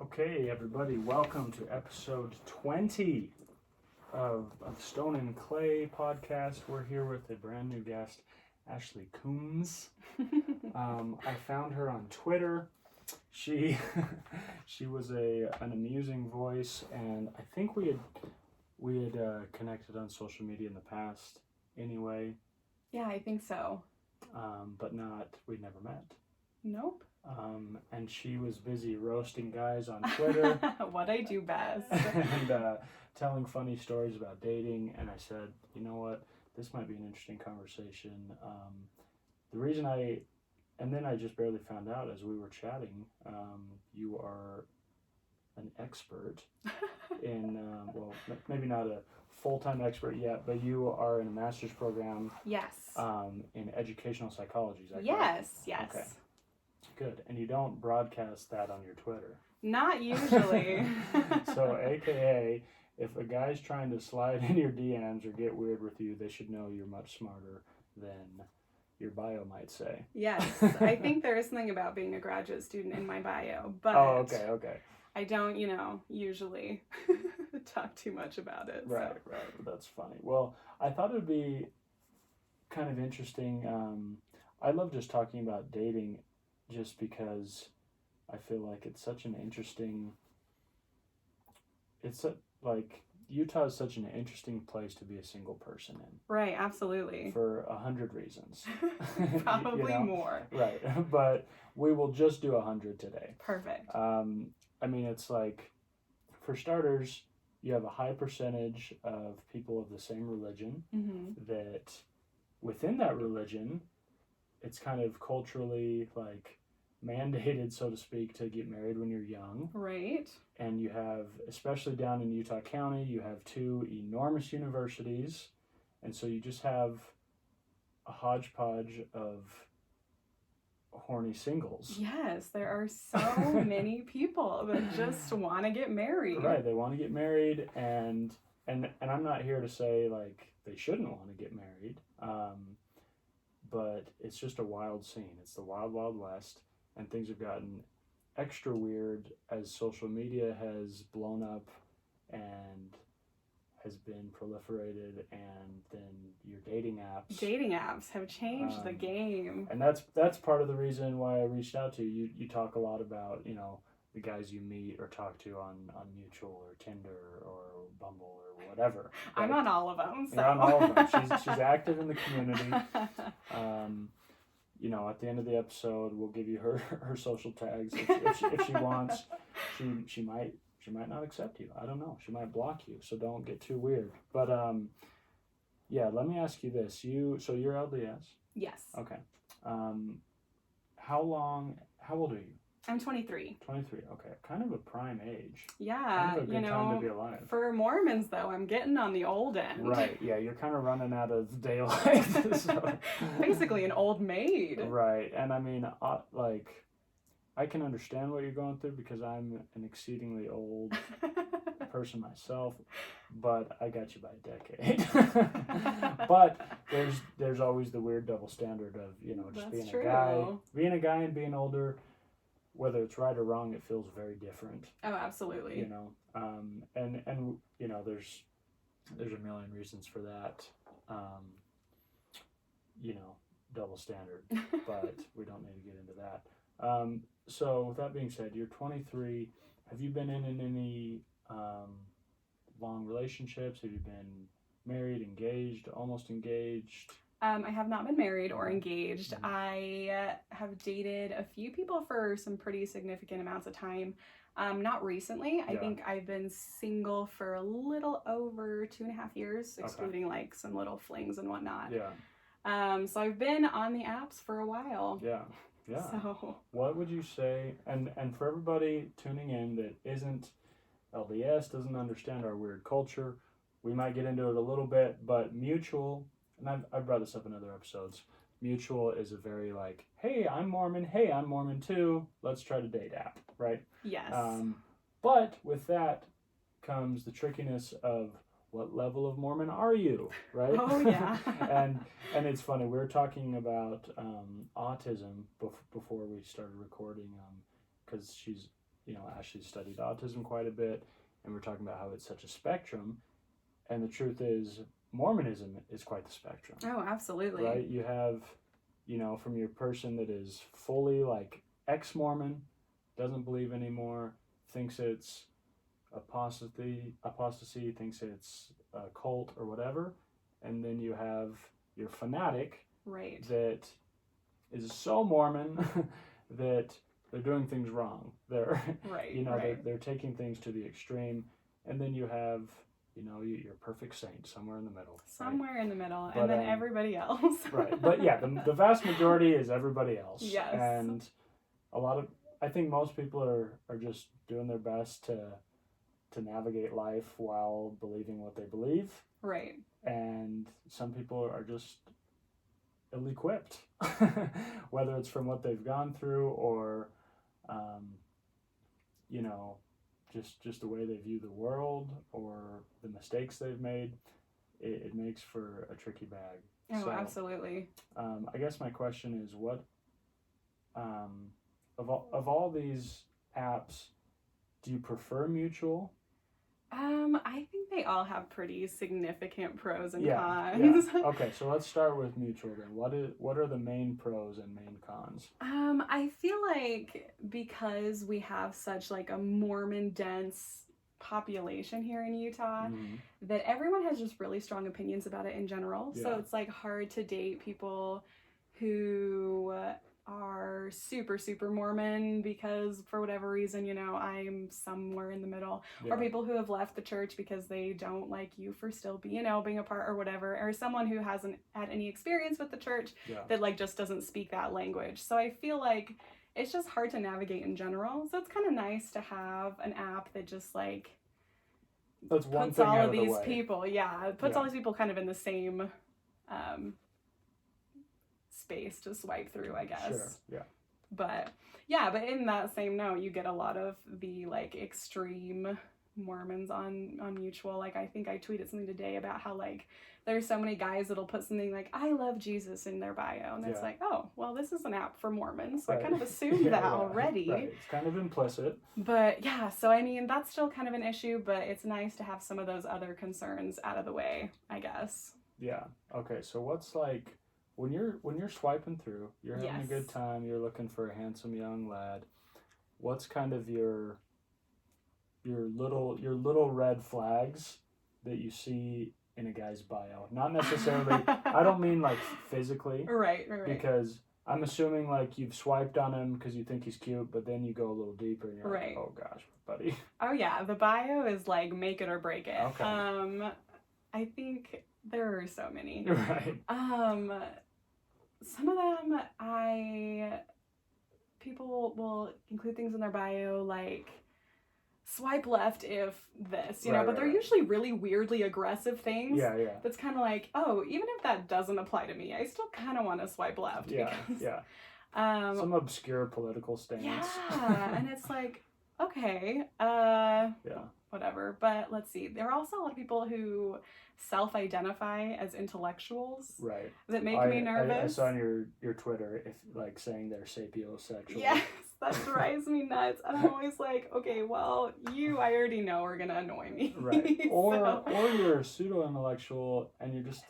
Okay, everybody, welcome to episode 20 of Stone and Clay podcast. We're here with a brand new guest, Ashley Coombs. I found her on Twitter. She was an amusing voice, and I think we had connected on social media in the past anyway. Yeah, I think so. But we'd never met. Nope. And she was busy roasting guys on Twitter. What I do best. And telling funny stories about dating. And I said, you know what, this might be an interesting conversation. And then I just barely found out as we were chatting, you are an expert in, maybe not a full-time expert yet, but you are in a master's program. Yes. In educational psychology, is that yes, correct? yes. Okay. Good. And you don't broadcast that on your Twitter. Not usually. So, AKA, if a guy's trying to slide in your DMs or get weird with you, they should know you're much smarter than your bio might say. Yes. I think there is something about being a graduate student in my bio, but okay. I don't, usually talk too much about it. Right. That's funny. Well, I thought it would be kind of interesting. I love just talking about dating just because I feel like it's such an interesting, Utah is such an interesting place to be a single person in. Right, absolutely. For 100 reasons. Probably more. Right, but we will just do 100 today. Perfect. It's like, for starters, you have a high percentage of people of the same religion that within that religion, it's kind of culturally mandated, so to speak, to get married when you're young. Right. And you have, especially down in Utah County, you have two enormous universities. And so you just have a hodgepodge of horny singles. Yes, there are so many people that just want to get married. Right, they want to get married, and I'm not here to say they shouldn't want to get married. But it's just a wild scene. It's the wild, wild west. And things have gotten extra weird as social media has blown up and has been proliferated, and then your dating apps. Dating apps have changed the game. And that's part of the reason why I reached out to you. You talk a lot about, the guys you meet or talk to on Mutual or Tinder or Bumble or whatever. Right? I'm on all of them. So. You're on all of them. She's active in the community. At the end of the episode, we'll give you her social tags if she wants. She might not accept you. I don't know. She might block you. So don't get too weird. But let me ask you this. So you're LDS? Yes. Okay. How old are you? I'm 23. 23. Okay. Kind of a prime age. Yeah. Kind of a good time to be alive. For Mormons, though, I'm getting on the old end. Right. Yeah. You're kind of running out of daylight. So. Basically an old maid. Right. And I can understand what you're going through because I'm an exceedingly old person myself, but I got you by a decade. But there's always the weird double standard of just being a guy and being older. Whether it's right or wrong, it feels very different. Oh, absolutely. And there's a million reasons for that. Double standard, but we don't need to get into that. So with that being said, you're 23. Have you been in any long relationships? Have you been married, engaged, almost engaged? I have not been married or engaged. I have dated a few people for some pretty significant amounts of time. Not recently. I think I've been single for a little over 2.5 years, excluding some little flings and whatnot. Yeah. So I've been on the apps for a while. Yeah. So what would you say, and for everybody tuning in that isn't LDS, doesn't understand our weird culture, we might get into it a little bit, but Mutual, and I've brought this up in other episodes, Mutual is a very hey, I'm Mormon, hey, I'm Mormon too, let's try to date app, right? Yes. But with that comes the trickiness of what level of Mormon are you, right? Oh, yeah. and it's funny, we were talking about autism before we started recording, because she's Ashley studied autism quite a bit, and we're talking about how it's such a spectrum. And the truth is, Mormonism is quite the spectrum. Oh, absolutely. Right? You have, from your person that is fully like ex-Mormon, doesn't believe anymore, thinks it's apostasy, thinks it's a cult or whatever. And then you have your fanatic, right, that is so Mormon that they're doing things wrong. They're, right. they're taking things to the extreme. And then you have, your perfect saint somewhere in the middle. Somewhere in the middle, But, and then everybody else. Right. But yeah, the vast majority is everybody else. Yes. And I think most people are just doing their best to navigate life while believing what they believe. Right. And some people are just ill-equipped, whether it's from what they've gone through or, just the way they view the world or the mistakes they've made. It makes for a tricky bag. Oh, So, absolutely. I guess my question is, what of all these apps, do you prefer mutual? I think they all have pretty significant pros and Yeah. cons. Okay, so let's start with mutual then. What are the main pros and main cons? I feel like because we have such like a Mormon dense population here in Utah, that everyone has just really strong opinions about it in general. So it's like hard to date people who are super, super Mormon because for whatever reason, I'm somewhere in the middle. Or people who have left the church because they don't like you for still being a part or whatever. Or someone who hasn't had any experience with the church that like just doesn't speak that language. So I feel like it's just hard to navigate in general. So it's kind of nice to have an app that just like That's one puts thing all out of of the these way. people, puts all these people kind of in the same space to swipe through, I guess. Sure. Yeah. But in that same note, you get a lot of the like extreme Mormons on Mutual. Like I think I tweeted something today about how like there's so many guys that'll put something like "I love Jesus" in their bio, and it's like, oh, well, this is an app for Mormons, so I kind of assumed that already. Right. It's kind of implicit. But yeah, so I mean that's still kind of an issue, but it's nice to have some of those other concerns out of the way, I guess. Yeah. Okay. So what's like when you're swiping through, you're having a good time, you're looking for a handsome young lad. What's kind of your little red flags that you see in a guy's bio? Not necessarily. I don't mean like physically. Right. Because I'm assuming like you've swiped on him because you think he's cute, but then you go a little deeper and you're like, oh gosh, buddy. Oh yeah, the bio is like make it or break it. Okay. I think there are so many. Right. Some of them people will include things in their bio like swipe left if this, but they're usually really weirdly aggressive things. Yeah. That's kind of like, oh, even if that doesn't apply to me, I still kind of want to swipe left. Yeah. Some obscure political stance. Yeah, and it's like, okay, whatever. But let's see. There are also a lot of people who self-identify as intellectuals. Right. That make me nervous. I saw on your Twitter if like saying they're sapiosexual. Yes, that drives me nuts. And I'm always like, okay, well, I already know are gonna annoy me. Right. Or you're a pseudo-intellectual and you're just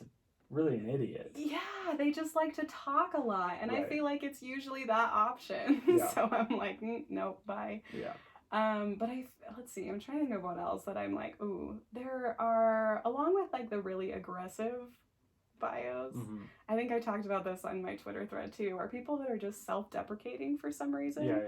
really an idiot. Yeah, they just like to talk a lot, and I feel like it's usually that option. Yeah. So I'm like, nope, bye. Yeah. But let's see, I'm trying to think of what else that I'm like, ooh, there are, along with like the really aggressive bios, I think I talked about this on my Twitter thread too, are people that are just self-deprecating for some reason. Yeah.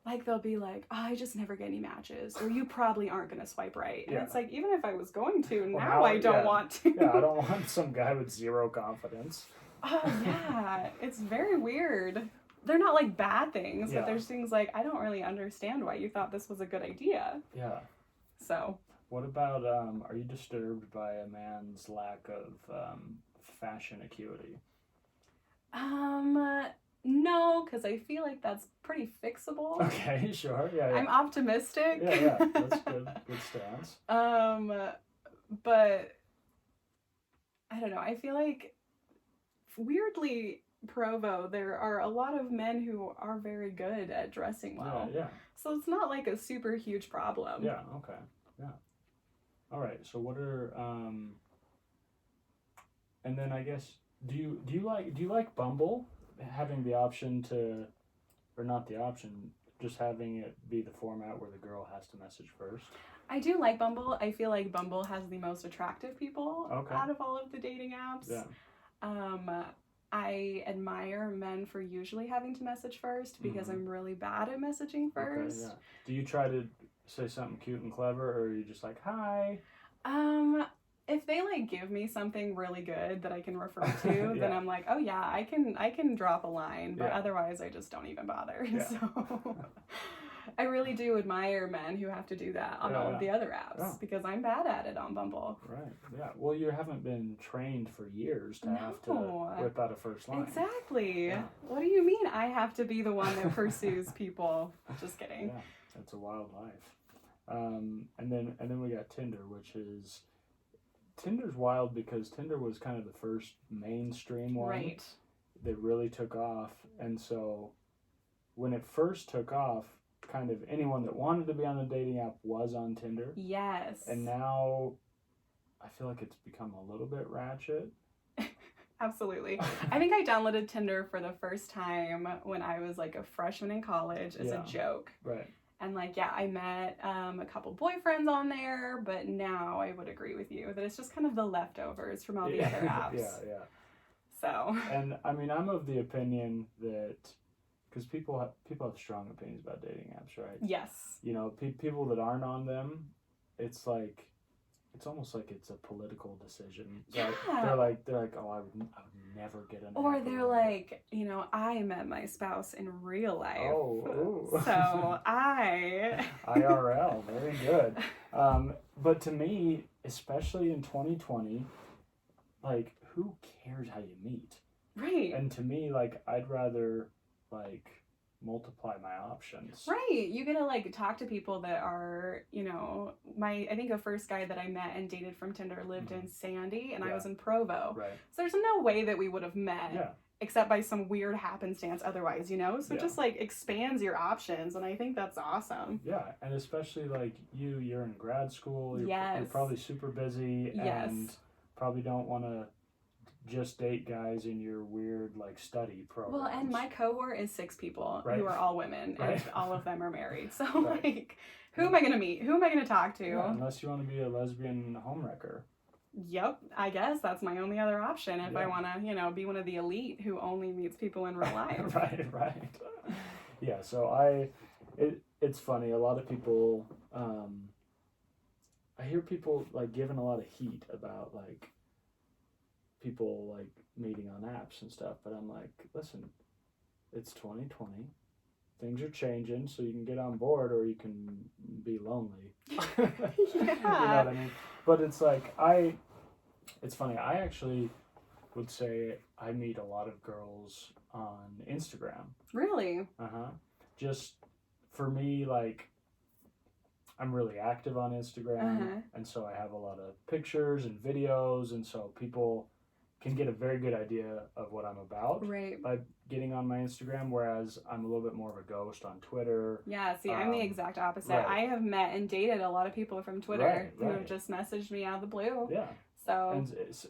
Like they'll be like, oh, I just never get any matches, or you probably aren't going to swipe right. And it's like, even if I was going to, now I don't want to. Yeah, I don't want some guy with zero confidence. Oh, yeah. It's very weird. They're not like bad things, but there's things like, I don't really understand why you thought this was a good idea. Yeah. So. What about, are you disturbed by a man's lack of fashion acuity? No, because I feel like that's pretty fixable. Okay, sure. Yeah. I'm optimistic. Yeah. That's good. Good stance. But I don't know. I feel like weirdly Provo, there are a lot of men who are very good at dressing well. Yeah. So it's not like a super huge problem. Yeah. Okay. Yeah. All right. So what are and then I guess do you like Bumble, having the option to, or not the option, just having it be the format where the girl has to message first? I do like Bumble. I feel like Bumble has the most attractive people out of all of the dating apps. Yeah. I admire men for usually having to message first because I'm really bad at messaging first. Okay, yeah. Do you try to say something cute and clever, or are you just like, hi? If they like give me something really good that I can refer to, then I'm like, oh yeah, I can drop a line, but otherwise I just don't even bother. Yeah. So I really do admire men who have to do that on all of the other apps because I'm bad at it on Bumble. Right. Yeah. Well, you haven't been trained for years to have to whip out a first line. Exactly. Yeah. What do you mean I have to be the one that pursues people? Just kidding. Yeah. That's a wild life. And then we got Tinder, which is, Tinder's wild because Tinder was kind of the first mainstream one that really took off. And so when it first took off, kind of anyone that wanted to be on a dating app was on Tinder. Yes. And now I feel like it's become a little bit ratchet. Absolutely. I think I downloaded Tinder for the first time when I was like a freshman in college as a joke. Right. And like, I met a couple boyfriends on there, but now I would agree with you that it's just kind of the leftovers from all the other apps. Yeah. So. And I mean, I'm of the opinion that, because people have strong opinions about dating apps, right? Yes. You know, people that aren't on them, it's like, it's almost like it's a political decision. Yeah. They're like, oh, I would never get an. Or they're like, you know, I met my spouse in real life. Oh. So IRL, very good. But to me, especially in 2020, like, who cares how you meet? Right. And to me, like, I'd rather like multiply my options. Right. You get to like talk to people that are, you know, I think the first guy that I met and dated from Tinder lived in Sandy and I was in Provo. Right. So there's no way that we would have met except by some weird happenstance otherwise, you know? So it just like expands your options and I think that's awesome. Yeah. And especially like you're in grad school, you're probably super busy and probably don't want to just date guys in your weird like study program. Well, and my cohort is 6 people who are all women and all of them are married. So like, who am I going to meet? Who am I going to talk to? Yeah, unless you want to be a lesbian homewrecker. Yep, I guess that's my only other option if I want to, you know, be one of the elite who only meets people in real life. Right. Yeah, so it's funny. A lot of people, I hear people like giving a lot of heat about like people like meeting on apps and stuff, but I'm like, listen, it's 2020. Things are changing, so you can get on board or you can be lonely. You know what I mean? But it's like, it's funny, I actually would say I meet a lot of girls on Instagram. Really? Just for me, like, I'm really active on Instagram, and so I have a lot of pictures and videos, and so people can get a very good idea of what I'm about by getting on my Instagram, whereas I'm a little bit more of a ghost on Twitter. Yeah, see, I'm the exact opposite. I have met and dated a lot have from Twitter who have just messaged me out of the blue. Yeah. So.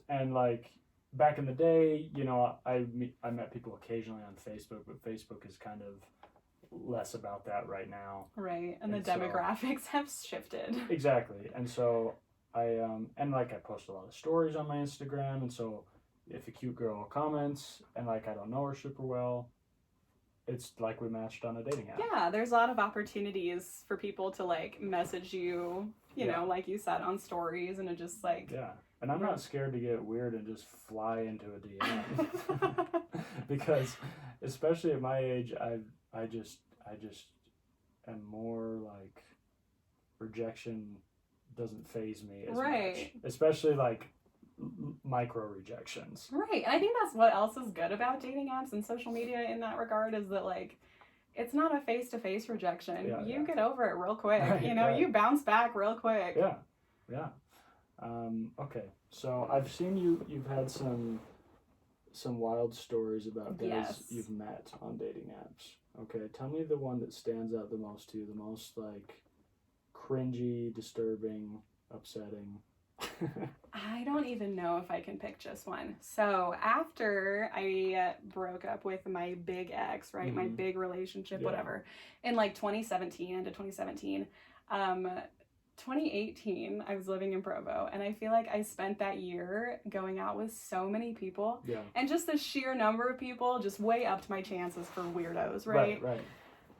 And like, back in the day, you know, I met people occasionally on Facebook, but Facebook is kind of less about that right now. Right, and the demographics have shifted. Exactly, and so I post a lot of stories on my Instagram, and so if a cute girl comments and like I don't know her super well, it's like we matched on a dating app. Yeah, there's a lot of opportunities for people to like message you, you know, like you said, on stories, and it just like and I'm not scared to get weird and just fly into a DM because especially at my age, I just am more like, rejection doesn't faze me as much, especially like micro rejections. Right. And I think that's what else is good about dating apps and social media in that regard, is that like, it's not a face-to-face rejection. You get over it real quick. You know, you bounce back real quick. Yeah. Okay. So I've seen you've had some some wild stories about guys Yes. you've met on dating apps. Okay, tell me the one that stands out the most to you, the most like cringy, disturbing, upsetting. I don't even know if I can pick just one. So after I broke up with my big ex, right, my big relationship, whatever, in like 2017, into 2017, 2018, I was living in Provo, and I feel like I spent that year going out with so many people, and just the sheer number of people just way upped my chances for weirdos, right? Right.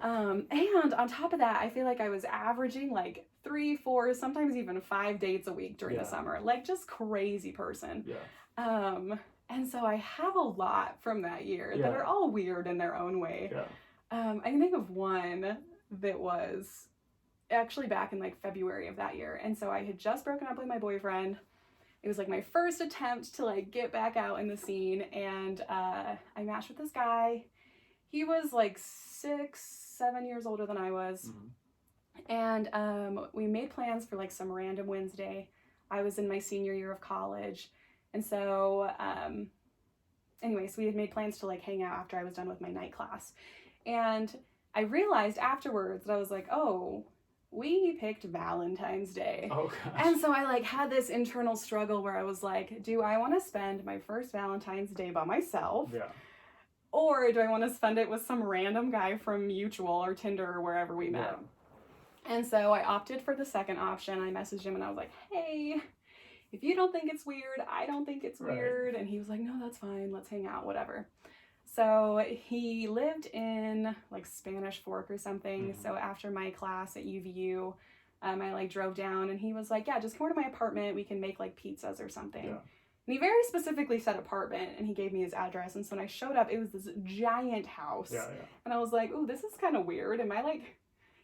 And on top of that, I feel like I was averaging like 3, 4, sometimes even 5 dates a week during the summer, like just crazy person. And so I have a lot from that year that are all weird in their own way. I can think of one that was actually back in like February of that year. And so I had just broken up with my boyfriend. It was like my first attempt to like get back out in the scene. And I matched with this guy. He was like 6, 7 years older than I was. And we made plans for like some random Wednesday. I was in my senior year of college. And so anyways, we had made plans to like hang out after I was done with my night class. And I realized afterwards that I was like, oh, we picked Valentine's Day. Oh, gosh. And so I like had this internal struggle where I was like, do I want to spend my first Valentine's Day by myself? Or do I want to spend it with some random guy from Mutual or Tinder or wherever we met? And so I opted for the second option. I messaged him and I was like, hey, if you don't think it's weird, I don't think it's weird. And he was like, no, that's fine. Let's hang out, whatever. So he lived in like Spanish Fork or something. So after my class at UVU, I like drove down and he was like, yeah, just come over to my apartment. We can make like pizzas or something. And he very specifically said apartment and he gave me his address. And so when I showed up, it was this giant house. And I was like, ooh, this is kind of weird. Am I like,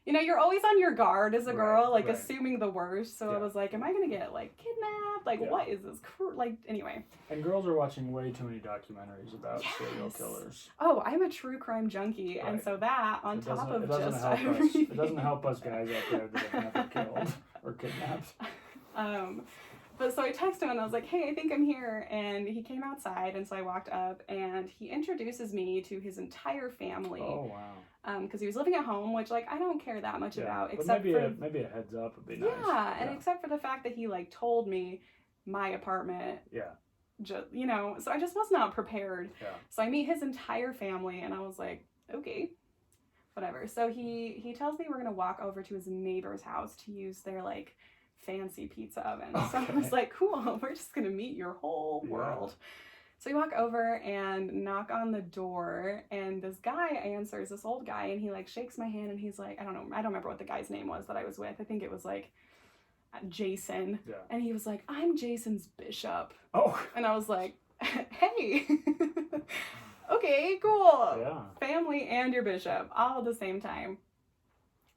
you know, you're always on your guard as a girl, like assuming the worst. So I was like, am I going to get like kidnapped? Like, what is this? Like, anyway. And girls are watching way too many documentaries about serial killers. Oh, I'm a true crime junkie. And so that on top of just everything. It doesn't help us guys out there that have never killed or kidnapped. But so I texted him and I was like, hey, I think I'm here. And he came outside. And so I walked up and he introduces me to his entire family. Oh, wow. Because he was living at home, which like I don't care that much about. Except but maybe a heads up would be nice. And except for the fact that he like told me my apartment. Just, you know, so I just was not prepared. So I meet his entire family and I was like, okay, whatever. So he tells me we're going to walk over to his neighbor's house to use their like fancy pizza oven. So I was like, cool, we're just gonna meet your whole world. So we walk over and knock on the door and this guy answers, this old guy, and he like shakes my hand and he's like, I don't remember what the guy's name was that I was with. I think it was like Jason. And he was like, I'm Jason's bishop. And I was like, hey. Okay, cool. Family and your bishop all at the same time.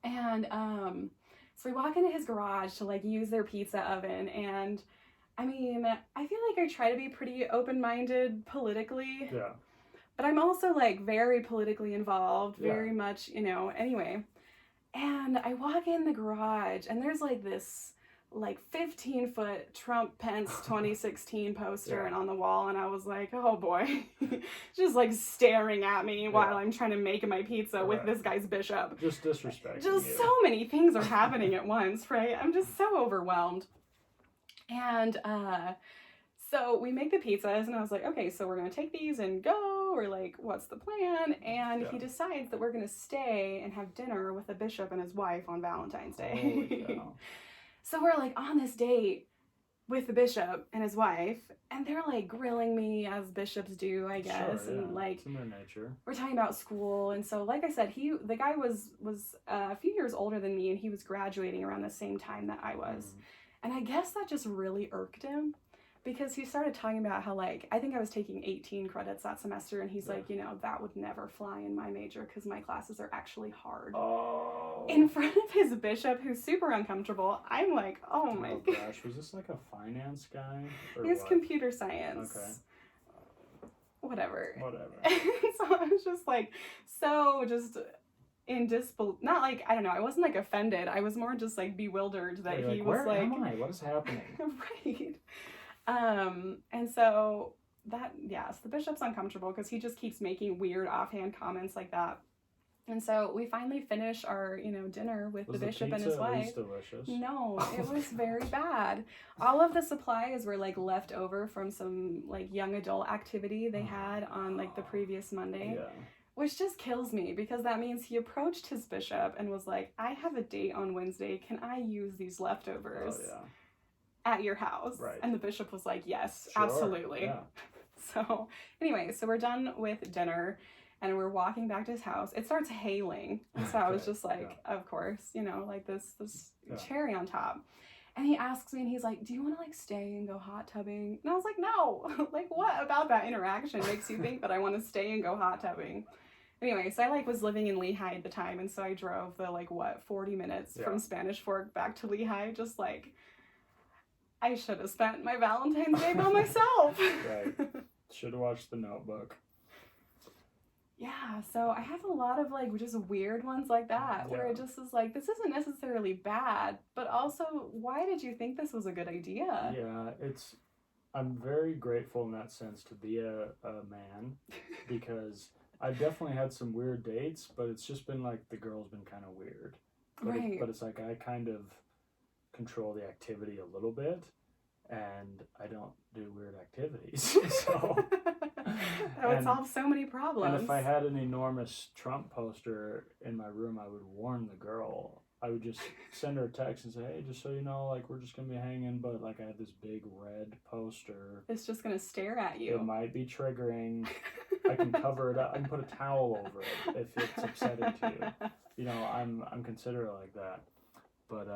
And so we walk into his garage to like use their pizza oven, and I mean, I feel like I try to be pretty open-minded politically. But I'm also like very politically involved, very much, you know, anyway. And I walk in the garage and there's like this like 15-foot Trump Pence 2016 poster and on the wall, and I was like, oh boy. Just like staring at me while I'm trying to make my pizza with this guy's bishop. Just disrespecting Just so many things are happening at once, right? I'm just so overwhelmed. And so we make the pizzas and I was like, okay, so we're gonna take these and go, or like what's the plan? And he decides that we're gonna stay and have dinner with the bishop and his wife on Valentine's Day. So we're like on this date with the bishop and his wife, and they're like grilling me as bishops do, I guess. And like it's in their nature. We're talking about school, and so like I said, the guy was a few years older than me, and he was graduating around the same time that I was. And I guess that just really irked him, because he started talking about how like I think I was taking 18 credits that semester, and he's like, you know, that would never fly in my major because my classes are actually hard. In front of his bishop, who's super uncomfortable. I'm like, oh my gosh, was this like a finance guy? He was computer science. Whatever. So I was just like, so just in disbelief. Not like, I don't know, I wasn't like offended. I was more just like bewildered that he was where am I? What is happening? Right. And so yes, the bishop's uncomfortable because he just keeps making weird offhand comments like that. And so we finally finish our, dinner with the bishop and his wife. Delicious? No, it was very bad. All of the supplies were like left over from some like young adult activity they had on like the previous Monday. Yeah. Which just kills me because that means he approached his bishop and was like, I have a date on Wednesday. Can I use these leftovers at your house? Right. And the bishop was like, yes, Sure. absolutely. Yeah. So anyway, so we're done with dinner and we're walking back to his house. It starts hailing. And so I was just like, of course, like this cherry on top. And he asks me and he's like, do you want to like stay and go hot tubbing? And I was like, no. Like, what about that interaction makes you think that I want to stay and go hot tubbing? Anyway, so I like was living in Lehigh at the time, and so I drove the 40 minutes from Spanish Fork back to Lehigh, just like I should have spent my Valentine's Day by myself. Right. Should have watched The Notebook. Yeah, so I have a lot of like just weird ones like that where it just is like, this isn't necessarily bad, but also why did you think this was a good idea? Yeah, I'm very grateful in that sense to be a man because I've definitely had some weird dates, but it's just been like the girl's been kind of weird. But it's like I kind of control the activity a little bit, and I don't do weird activities. So that would solve so many problems. And if I had an enormous Trump poster in my room, I would warn the girl. I would just send her a text and say, hey, just so you know, like, we're just going to be hanging, but, like, I have this big red poster. It's just going to stare at you. It might be triggering. I can cover it up. I can put a towel over it if it's upsetting to you. I'm considerate like that. But,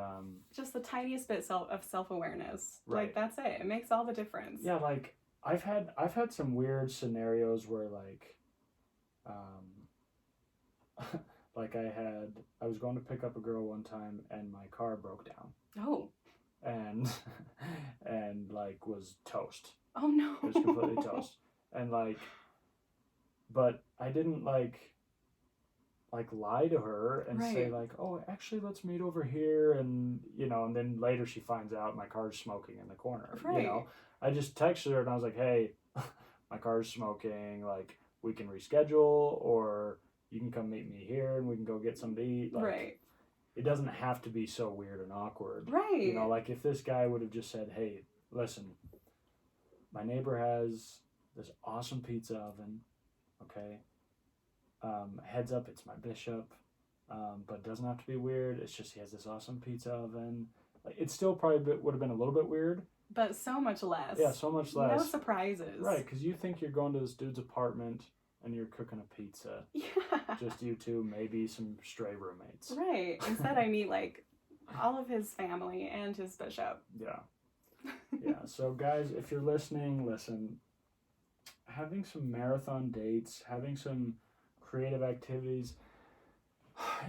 just the tiniest bit of self-awareness. Right. Like, that's it. It makes all the difference. Yeah, like, I've had some weird scenarios where, like, like I was going to pick up a girl one time and my car broke down. Oh. And like was toast. Oh no. It was completely toast. And like, but I didn't like lie to her and say like, oh, actually let's meet over here. And, and then later she finds out my car's smoking in the corner. Right. I just texted her and I was like, hey, my car's smoking. Like, we can reschedule or you can come meet me here and we can go get something to eat. Like, right. It doesn't have to be so weird and awkward. Right. Like if this guy would have just said, hey, listen, my neighbor has this awesome pizza oven, okay? Heads up, it's my bishop, but it doesn't have to be weird. It's just he has this awesome pizza oven. Like, it still probably would have been a little bit weird. But so much less. Yeah, so much less. No surprises. Right, because you think you're going to this dude's apartment and you're cooking a pizza. Yeah. Just you two, maybe some stray roommates. Right. Instead, I meet like all of his family and his bishop. Yeah. Yeah. So guys, if you're listening, listen. Having some marathon dates, having some creative activities.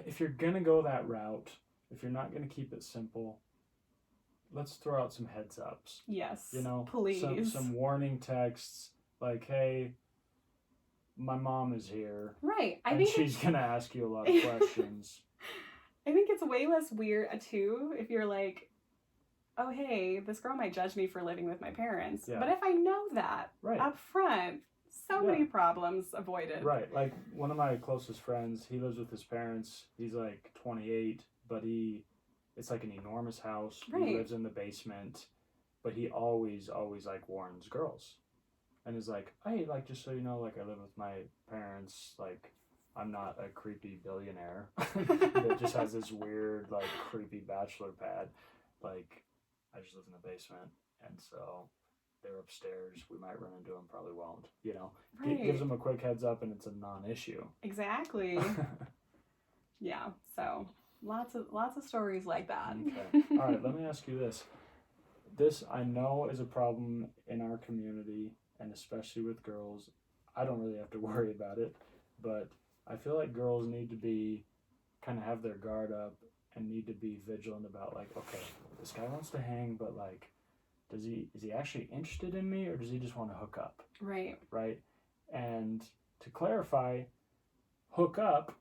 If you're gonna go that route, if you're not gonna keep it simple, let's throw out some heads ups. Yes. Please. Some warning texts like, hey, my mom is here. Right. I think she's going to ask you a lot of questions. I think it's way less weird, too, if you're like, oh, hey, this girl might judge me for living with my parents. Yeah. But if I know that up front, so many problems avoided. Right. Like, one of my closest friends, he lives with his parents. He's, like, 28, but it's, like, an enormous house. Right. He lives in the basement, but he always, like, warns girls. And is like, hey, like, just so you know, like, I live with my parents, like, I'm not a creepy billionaire that just has this weird, like, creepy bachelor pad. Like, I just live in the basement, and so they're upstairs. We might run into them, probably won't, Right. Gives them a quick heads up, and it's a non-issue. Exactly. Yeah, so lots of stories like that. Okay. All right, let me ask you this. This, I know, is a problem in our community, and especially with girls. I don't really have to worry about it, but I feel like girls need to be kind of have their guard up and need to be vigilant about like, okay, this guy wants to hang, but like, is he actually interested in me or does he just want to hook up? Right. Right. And to clarify, hook up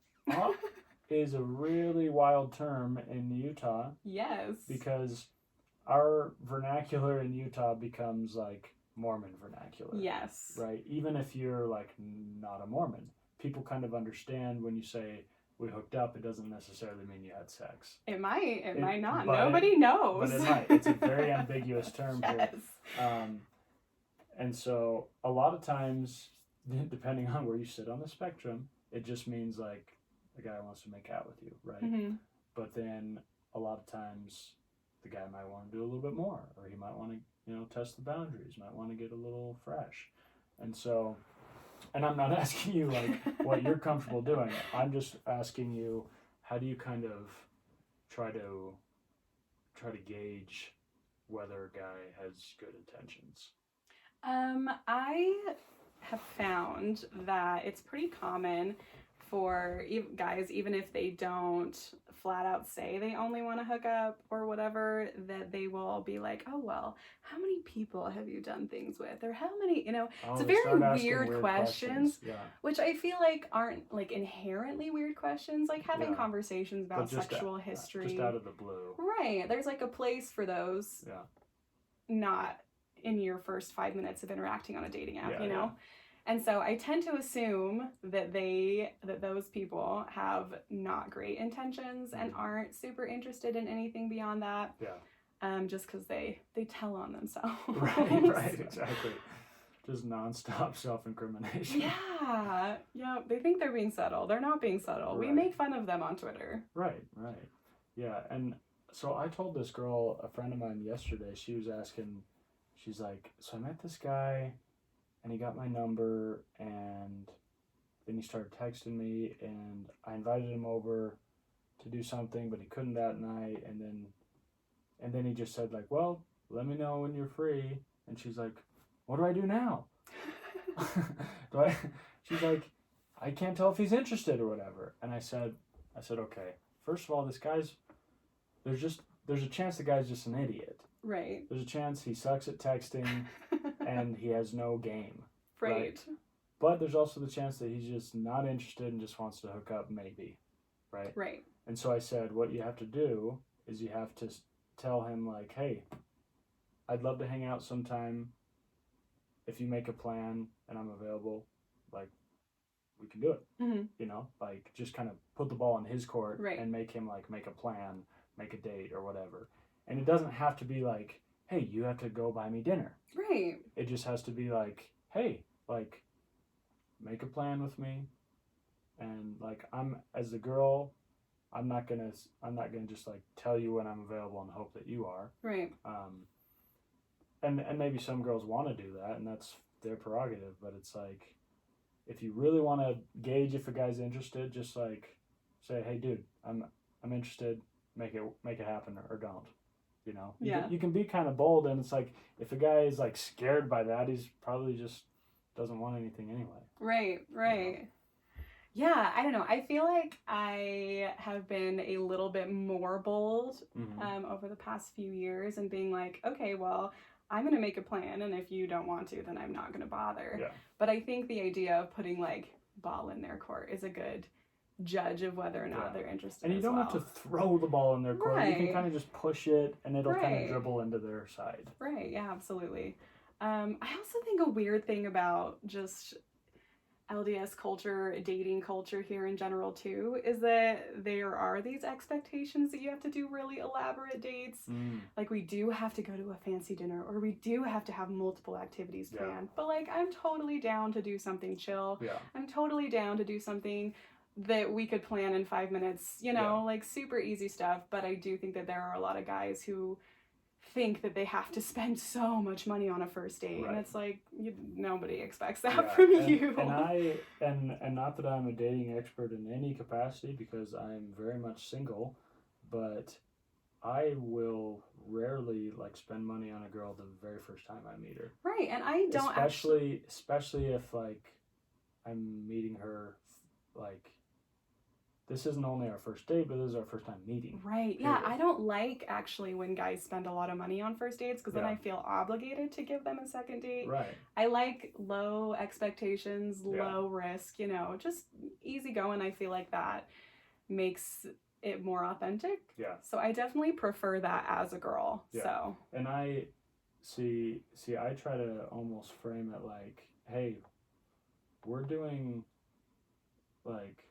is a really wild term in Utah. Yes. Because our vernacular in Utah becomes like Mormon vernacular. Yes. Right? Even if you're like not a Mormon, people kind of understand when you say we hooked up, it doesn't necessarily mean you had sex. It might not. Nobody knows. But it might. It's a very ambiguous term yes. here. And so a lot of times, depending on where you sit on the spectrum, it just means like the guy wants to make out with you, right? Mm-hmm. But then a lot of times the guy might want to do a little bit more, or he might want to, test the boundaries, might want to get a little fresh. And so, and I'm not asking you like what you're comfortable doing. I'm just asking you, how do you kind of try to gauge whether a guy has good intentions? I have found that it's pretty common for guys, even if they don't flat out say they only want to hook up or whatever, that they will be like, oh, well, how many people have you done things with? Or how many, it's a very weird questions. Yeah. Which I feel like aren't like inherently weird questions, like having conversations about sexual history. Just out of the blue. Right. There's like a place for those. Yeah. Not in your first 5 minutes of interacting on a dating app, you know? Yeah. And so I tend to assume that those people have not great intentions and aren't super interested in anything beyond that. Yeah. Just because they tell on themselves. Right, exactly. Just nonstop self-incrimination. Yeah. They think they're being subtle. They're not being subtle. Right. We make fun of them on Twitter. Right. Yeah, and so I told this girl, a friend of mine yesterday, she was asking, she's like, so I met this guy, and he got my number, and then he started texting me, and I invited him over to do something, but he couldn't that night, and then he just said like, well, let me know when you're free. And she's like, what do I do now? She's like, I can't tell if he's interested or whatever. And I said, okay, first of all, there's a chance the guy's just an idiot. Right. There's a chance he sucks at texting and he has no game. Right. But there's also the chance that he's just not interested and just wants to hook up, maybe. Right. And so I said, what you have to do is you have to tell him like, hey, I'd love to hang out sometime. If you make a plan and I'm available, like, we can do it. Mm-hmm. Like just kind of put the ball in his court and make him like make a plan, make a date or whatever. And it doesn't have to be like, hey, you have to go buy me dinner. Right. It just has to be like, hey, like, make a plan with me. And like, as a girl, I'm not gonna just like tell you when I'm available and hope that you are. Right. And maybe some girls want to do that, and that's their prerogative. But it's like, if you really want to gauge if a guy's interested, just like say, hey, dude, I'm interested. Make it happen or don't. You can be kind of bold, and it's like if a guy is like scared by that, he's probably just doesn't want anything anyway. Right. Yeah, I don't know. I feel like I have been a little bit more bold over the past few years and being like, okay, well, I'm going to make a plan, and if you don't want to, then I'm not going to bother. Yeah. But I think the idea of putting like ball in their court is a good judge of whether or not they're interested. And you don't have to throw the ball in their court. Right. You can kind of just push it, and it'll kind of dribble into their side. Right. Yeah, absolutely. I also think a weird thing about just LDS culture, dating culture here in general too, is that there are these expectations that you have to do really elaborate dates. Like we do have to go to a fancy dinner, or we do have to have multiple activities planned. But like, I'm totally down to do something chill. Yeah. I'm totally down to do something that we could plan in 5 minutes, like super easy stuff. But I do think that there are a lot of guys who think that they have to spend so much money on a first date, and it's like nobody expects that from you. And not that I'm a dating expert in any capacity, because I'm very much single, but I will rarely like spend money on a girl the very first time I meet her. Right, and I don't especially if like I'm meeting her like. This isn't only our first date, but this is our first time meeting. Right. Yeah, I don't like actually when guys spend a lot of money on first dates, because then I feel obligated to give them a second date. Right. I like low expectations, low risk, just easy going. I feel like that makes it more authentic. Yeah. So I definitely prefer that as a girl. Yeah. See, I try to almost frame it like, hey, we're doing like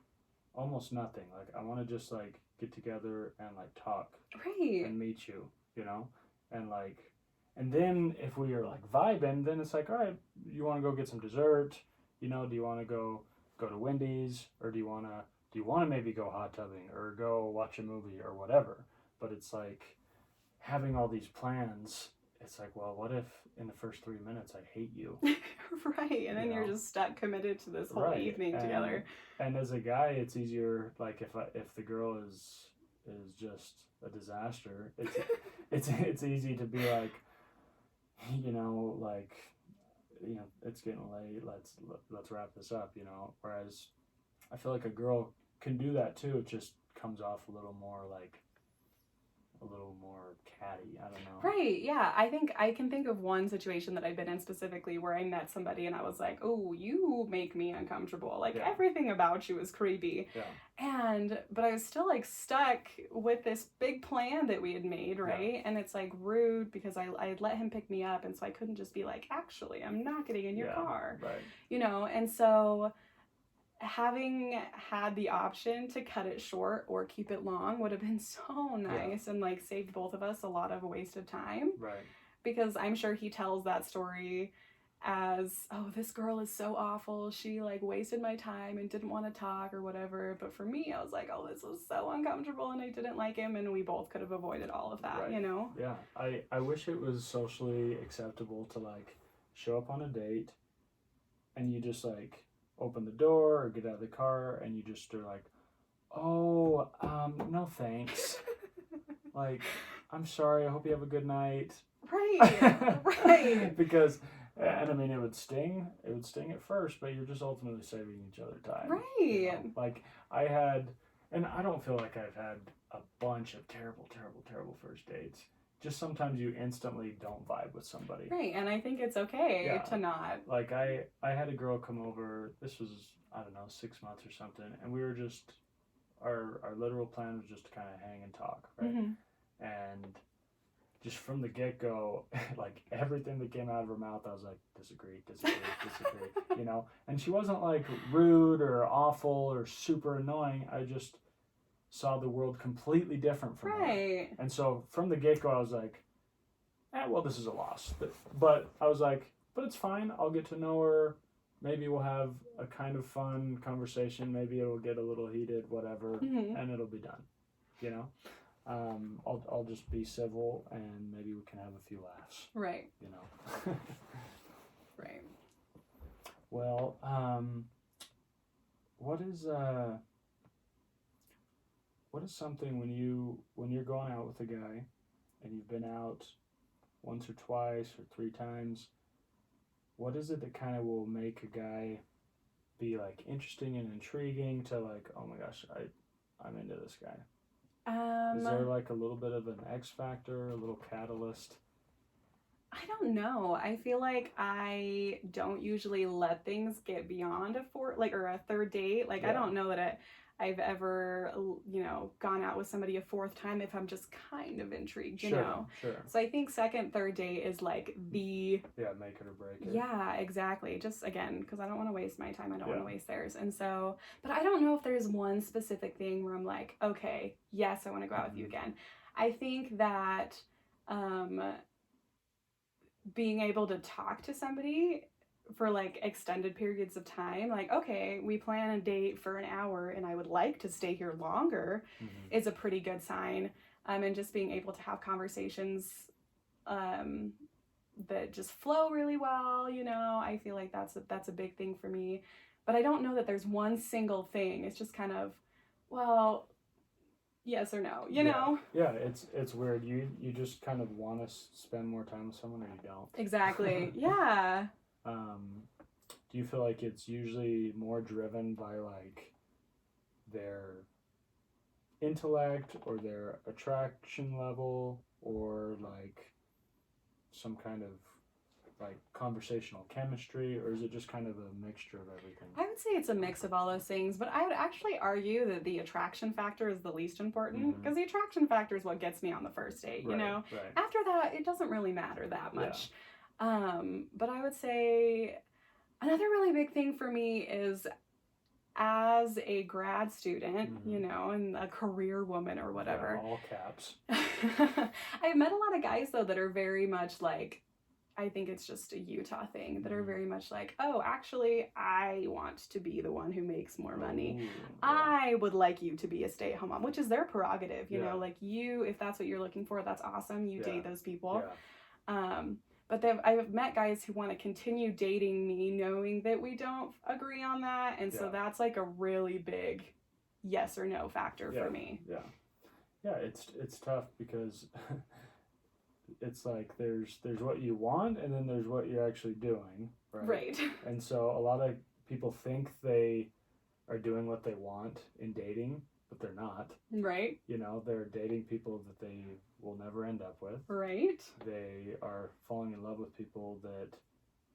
almost nothing. Like I want to just like get together and like talk Right. and meet you, you know, and like, and then if we are like vibing, then it's like, all right, you want to go get some dessert, you know? Do you want to go to Wendy's, or do you want to maybe go hot tubbing or go watch a movie or whatever? But it's like having all these plans. It's like, well, what if in the first 3 minutes I hate you? Right, and then you're just stuck committed to this whole evening together. And as a guy, it's easier. Like if the girl is just a disaster, it's easy to be like, you know, like, you know, it's getting late. Let's wrap this up. You know, whereas I feel like a girl can do that too. It just comes off a little more catty. I don't know. Right, yeah. I think I can think of one situation that I've been in specifically where I met somebody and I was like, oh, you make me uncomfortable. Like everything about you is creepy. Yeah. But I was still like stuck with this big plan that we had made, right? And it's like rude because I had let him pick me up, and so I couldn't just be like, actually, I'm not getting in your car. Right. You know, and so having had the option to cut it short or keep it long would have been so nice and like saved both of us a lot of wasted time. Right. Because I'm sure he tells that story as, oh, this girl is so awful. She like wasted my time and didn't want to talk or whatever. But for me, I was like, oh, this was so uncomfortable and I didn't like him, and we both could have avoided all of that, you know? Yeah. I wish it was socially acceptable to like show up on a date and you just like open the door or get out of the car and you just are like, oh, no thanks. Like, I'm sorry, I hope you have a good night. Right. Because, and I mean, it would sting at first, but you're just ultimately saving each other time. Right. You know? Like I had, and I don't feel like I've had a bunch of terrible first dates. Just sometimes you instantly don't vibe with somebody. Right, and I think it's okay to not. Like I had a girl come over, this was, I don't know, 6 months or something, and we were just, our literal plan was just to kind of hang and talk, right? Mm-hmm. And just from the get-go, like everything that came out of her mouth, I was like, disagree, you know? And she wasn't like rude or awful or super annoying. I just saw the world completely different from her. And so from the get-go, I was like, well, this is a loss. But I was like, but it's fine. I'll get to know her. Maybe we'll have a kind of fun conversation. Maybe it'll get a little heated, whatever, and it'll be done, you know? I'll just be civil, and maybe we can have a few laughs. Right. You know? Right. Well, what is something when you're going out with a guy and you've been out once or twice or 3 times, what is it that kind of will make a guy be like interesting and intriguing to like, oh my gosh, I'm into this guy? Is there like a little bit of an X factor, a little catalyst? I don't know. I feel like I don't usually let things get beyond a third date. Like, I don't know that I've ever, you know, gone out with somebody a 4th time if I'm just kind of intrigued, you know? Sure. So I think 2nd, 3rd date is like the... Yeah, make it or break it. Yeah, exactly. Just, again, because I don't want to waste my time. I don't want to waste theirs. And so, but I don't know if there's one specific thing where I'm like, okay, yes, I want to go out with you again. I think that being able to talk to somebody for like extended periods of time, like, okay, we plan a date for an hour and I would like to stay here longer, is a pretty good sign. And just being able to have conversations that just flow really well, you know, I feel like that's a big thing for me. But I don't know that there's one single thing. It's just kind of, well, yes or no, you know? Yeah, it's weird. You just kind of want to spend more time with someone, or you don't. Exactly. Yeah. Do you feel like it's usually more driven by like their intellect or their attraction level, or like some kind of like conversational chemistry, or is it just kind of a mixture of everything? I would say it's a mix of all those things, but I would actually argue that the attraction factor is the least important, because the attraction factor is what gets me on the first date, you know? Right. After that, it doesn't really matter that much. But I would say another really big thing for me is, as a grad student, you know, and a career woman or whatever. All caps. I've met a lot of guys, though, that are very much like, I think it's just a Utah thing, that are very much like, oh, actually, I want to be the one who makes more money. Ooh, I would like you to be a stay-at-home mom, which is their prerogative, you know, like you, if that's what you're looking for, that's awesome. You date those people. But I've met guys who want to continue dating me knowing that we don't agree on that. And so that's like a really big yes or no factor for me. Yeah, it's tough because it's like there's what you want, and then there's what you're actually doing, right? And so a lot of people think they are doing what they want in dating, but they're not. Right. You know, they're dating people that they will never end up with. Right. They are falling in love with people that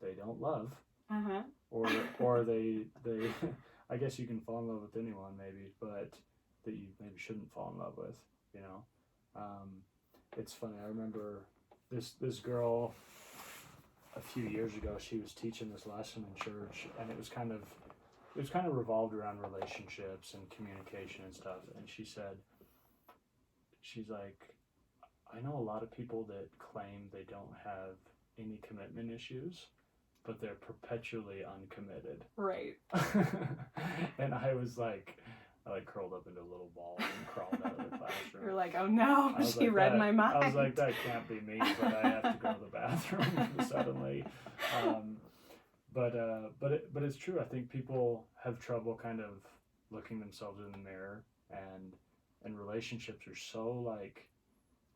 they don't love. Or they I guess you can fall in love with anyone maybe, but that you maybe shouldn't fall in love with, you know. It's funny, I remember this girl a few years ago, she was teaching this lesson in church, and it was kind of revolved around relationships and communication and stuff. And she's like, I know a lot of people that claim they don't have any commitment issues, but they're perpetually uncommitted. Right. And I was like, I curled up into a little ball and crawled out of the classroom. You're like, oh no, she read my mind. I was like, that can't be me, but I have to go to the bathroom suddenly. But it's true. I think people have trouble kind of looking themselves in the mirror, and relationships are so like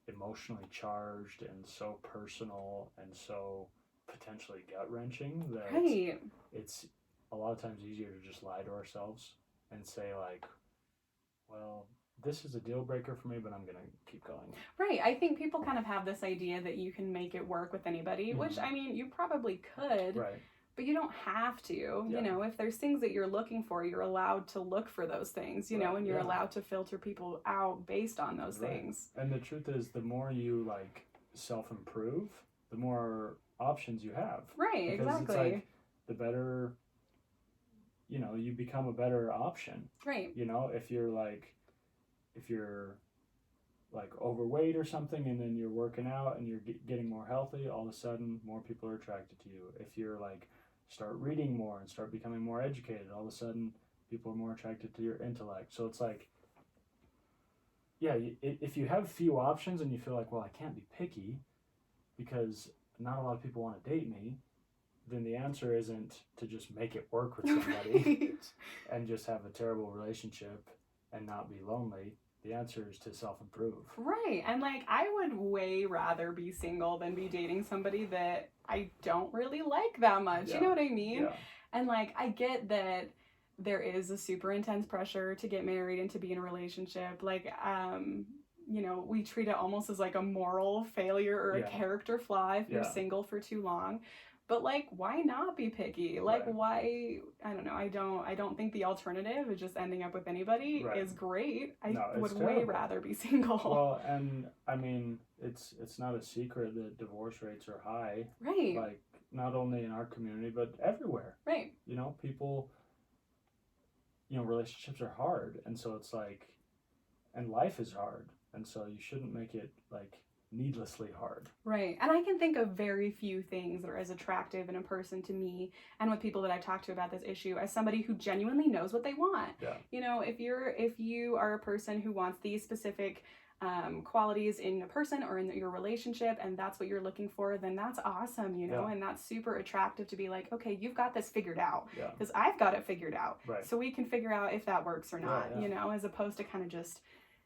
emotionally charged and so personal and so potentially gut-wrenching that it's a lot of times easier to just lie to ourselves and say like, well, this is a deal breaker for me, but I'm gonna keep going. Right. I think people kind of have this idea that you can make it work with anybody, which I mean, you probably could. Right. But you don't have to. You know, if there's things that you're looking for, you're allowed to look for those things, you know, and you're allowed to filter people out based on those things. And the truth is, the more you like self-improve, the more options you have. Right, because exactly. It's like the better, you know, you become a better option. Right. You know, if you're like overweight or something, and then you're working out and you're getting more healthy, all of a sudden more people are attracted to you. If you're like start reading more and start becoming more educated, all of a sudden people are more attracted to your intellect. So it's like, yeah, if you have few options and you feel like, well, I can't be picky because not a lot of people want to date me, then the answer isn't to just make it work with somebody and just have a terrible relationship and not be lonely. The answer is to self-improve. Right. And like, I would way rather be single than be dating somebody that I don't really like that much. You know what I mean? And like, I get that there is a super intense pressure to get married and to be in a relationship. Like, you know, we treat it almost as like a moral failure or a character flaw if you're single for too long. But like, why not be picky? Like, why? I don't know. I don't think the alternative of just ending up with anybody is great. I would way rather be single. Well, and I mean, it's not a secret that divorce rates are high. Right. Like, not only in our community, but everywhere. Right. You know, people, you know, relationships are hard. And so it's like, and life is hard. And so you shouldn't make it like needlessly hard. Right. And I can think of very few things that are as attractive in a person to me and with people that I've talked to about this issue as somebody who genuinely knows what they want. Yeah. You know, if you are a person who wants these specific qualities in a person or in your relationship, and that's what you're looking for, then that's awesome, you know, and that's super attractive to be like, okay, you've got this figured out because I've got it figured out. Right. So we can figure out if that works or not, you know, as opposed to kind of just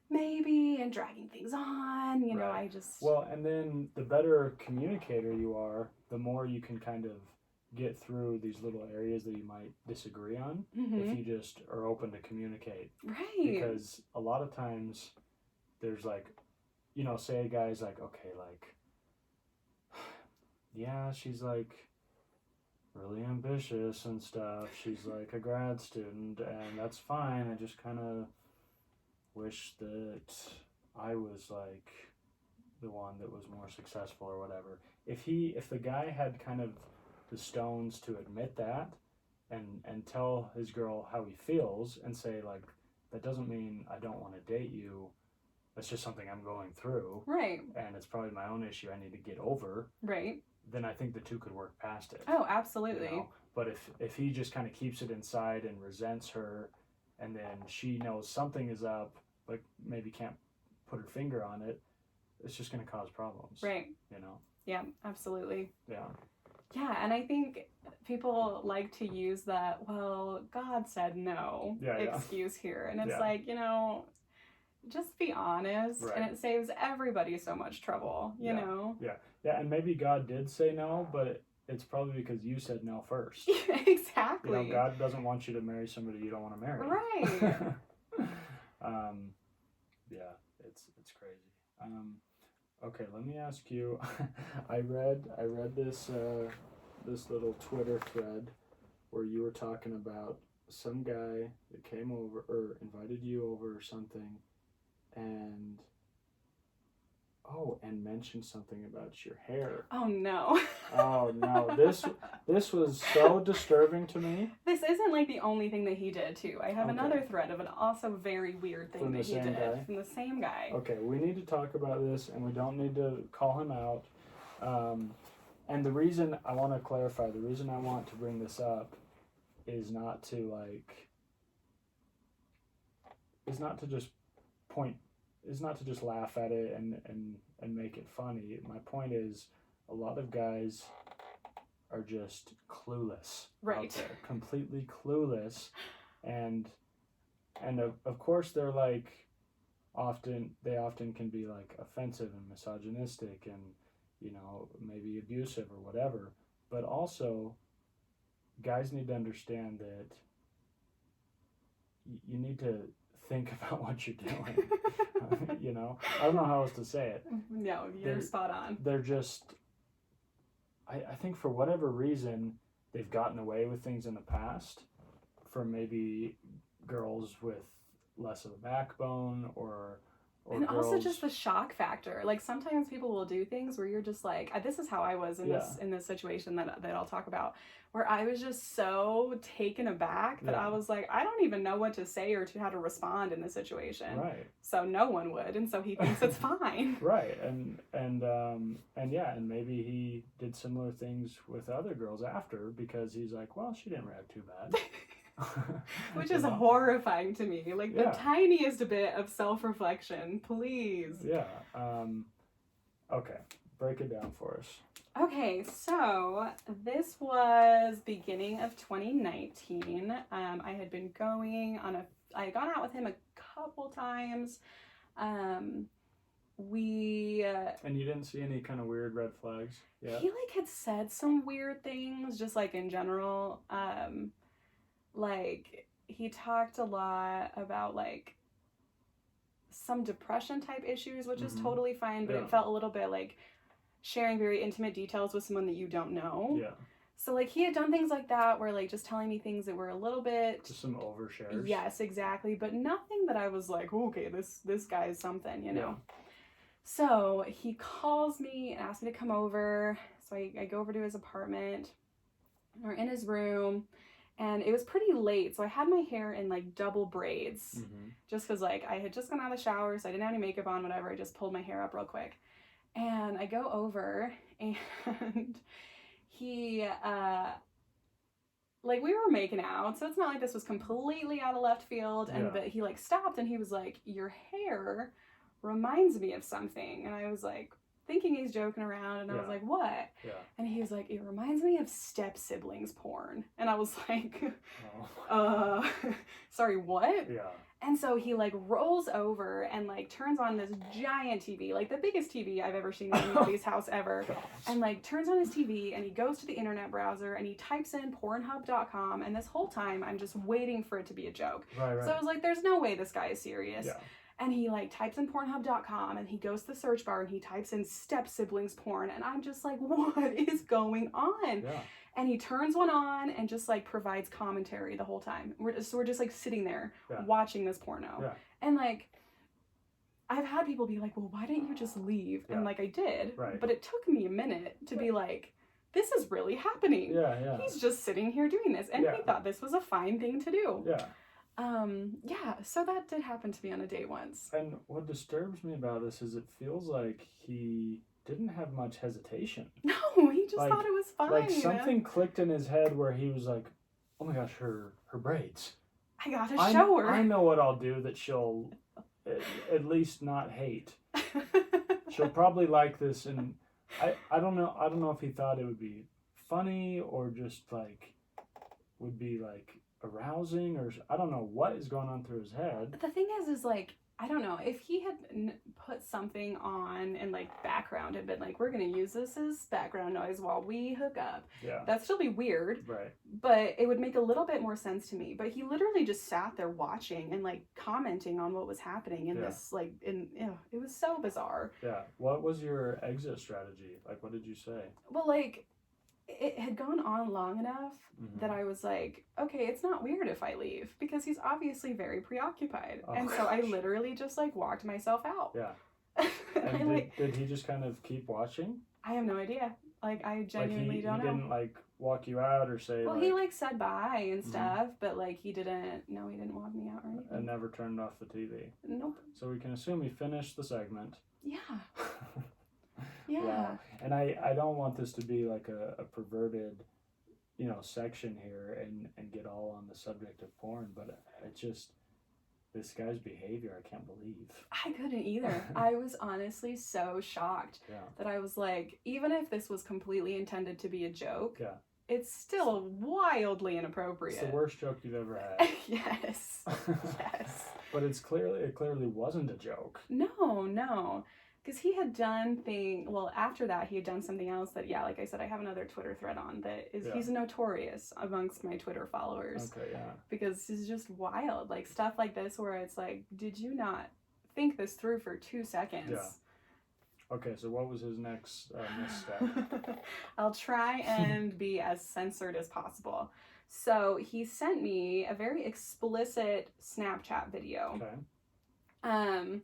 maybe and dragging things on, you know. I just and then the better communicator you are, the more you can kind of get through these little areas that you might disagree on if you just are open to communicate. Right. Because a lot of times there's like, you know, say a guy's like, okay, like yeah, she's like really ambitious and stuff. She's like a grad student, and that's fine. I just kind of wish that I was like the one that was more successful or whatever. If the guy had kind of the stones to admit that and tell his girl how he feels and say like, that doesn't mean I don't want to date you. That's just something I'm going through. Right. And it's probably my own issue I need to get over. Right. Then I think the two could work past it. Oh, absolutely. You know? But if he just kind of keeps it inside and resents her, and then she knows something is up, but maybe can't put her finger on it, it's just going to cause problems. Right. You know? Yeah, absolutely. Yeah. Yeah, and I think people like to use that, well, God said no excuse here. And it's like, you know, just be honest, right. and it saves everybody so much trouble, you know? Yeah. Yeah, and maybe God did say no, but it's probably because you said no first. Exactly. You know, God doesn't want you to marry somebody you don't want to marry. Right. Yeah, it's crazy. Okay, let me ask you. I read this this little Twitter thread where you were talking about some guy that came over or invited you over or something, and mentioned something about your hair. Oh no. Oh no, this was so disturbing to me. This isn't like the only thing that he did too. I have another thread of an also very weird thing that he did from the same guy. Okay, we need to talk about this, and we don't need to call him out. And the reason I want to clarify, the reason I want to bring this up is not to just laugh at it and make it funny. My point is, a lot of guys are just clueless. Right. Out there, completely clueless. And of course they're like, they often can be like offensive and misogynistic and, you know, maybe abusive or whatever. But also, guys need to understand that you need to think about what you're doing. You know, I don't know how else to say it. No, you're spot on. They're just, I think for whatever reason, they've gotten away with things in the past from maybe girls with less of a backbone or and girls... also just the shock factor. Like sometimes people will do things where you're just like, this is how I was in this situation that I'll talk about, where I was just so taken aback that I was like, I don't even know what to say or how to respond in this situation. Right. So no one would, and so he thinks it's fine. Right. And maybe he did similar things with other girls after because he's like, well, she didn't react too bad. Which is horrifying to me. Like the tiniest bit of self-reflection, please. Yeah. Okay. Break it down for us. Okay, so this was beginning of 2019. I had been I had gone out with him a couple times. And you didn't see any kind of weird red flags? Yeah. He had said some weird things, just in general. He talked a lot about some depression type issues, which is totally fine, but it felt a little bit like sharing very intimate details with someone that you don't know. Yeah. So he had done things like that where just telling me things that were a little bit... Just some overshares. Yes, exactly. But nothing that I was like, okay, this guy is something, you know. So he calls me and asks me to come over. So I go over to his apartment. We're in his room. And it was pretty late, so I had my hair in double braids. Just because I had just gone out of the shower, so I didn't have any makeup on, whatever. I just pulled my hair up real quick. And I go over, and he, we were making out, so it's not like this was completely out of left field. And but he stopped, and he was like, your hair reminds me of something. And I was like, thinking he's joking around, and I was like, what? Yeah. And he was like, it reminds me of step siblings porn. And I was like, sorry, what? Yeah. And so he rolls over and turns on this giant TV, the biggest TV I've ever seen in anybody's house ever. Gosh. And turns on his TV, and he goes to the internet browser and he types in pornhub.com, and this whole time I'm just waiting for it to be a joke. Right. So I was like, there's no way this guy is serious. Yeah. And he like types in pornhub.com and he goes to the search bar and he types in step siblings porn. And I'm just like, what is going on? Yeah. And he turns one on and just like provides commentary the whole time. We're just like sitting there watching this porno. Yeah. And like, I've had people be like, well, why didn't you just leave? And like, I did. Right. But it took me a minute to be like, this is really happening. Yeah. He's just sitting here doing this. And he thought this was a fine thing to do. Yeah. So that did happen to me on a date once. And what disturbs me about this is it feels like he didn't have much hesitation. No, he just thought it was fine. Like something clicked in his head where he was like, oh my gosh, her braids. I gotta show her. I know what I'll do that she'll at least not hate. She'll probably like this, and I don't know if he thought it would be funny or just like would be like arousing, or I don't know what is going on through his head. The thing is like, I don't know, if he had put something on in like background and been like, we're gonna use this as background noise while we hook up, that'd still be weird, right? But it would make a little bit more sense to me. But he literally just sat there watching and like commenting on what was happening in this like it was so bizarre. Yeah. What was your exit strategy? Like, what did you say? Well, like, it had gone on long enough that I was like, okay, it's not weird if I leave because he's obviously very preoccupied. And so I literally just like walked myself out. Yeah. And did he just kind of keep watching? I have no idea. Like, I genuinely don't know. He didn't like walk you out or say he like said bye and stuff, but like he didn't walk me out or anything. And never turned off the TV? Nope. So we can assume he finished the segment. Yeah. Yeah. Wow. And I don't want this to be like a perverted, section here and get all on the subject of porn, but it's just this guy's behavior I can't believe. I couldn't either. I was honestly so shocked that I was like, even if this was completely intended to be a joke, it's still wildly inappropriate. It's the worst joke you've ever had. Yes. Yes. But it clearly wasn't a joke. No. Because he had done after that, he had done something else that, like I said, I have another Twitter thread on that is, he's notorious amongst my Twitter followers. Okay, yeah. Because he's just wild. Like, stuff like this where it's like, did you not think this through for 2 seconds? Yeah. Okay, so what was his next misstep? I'll try and be as censored as possible. So he sent me a very explicit Snapchat video. Okay.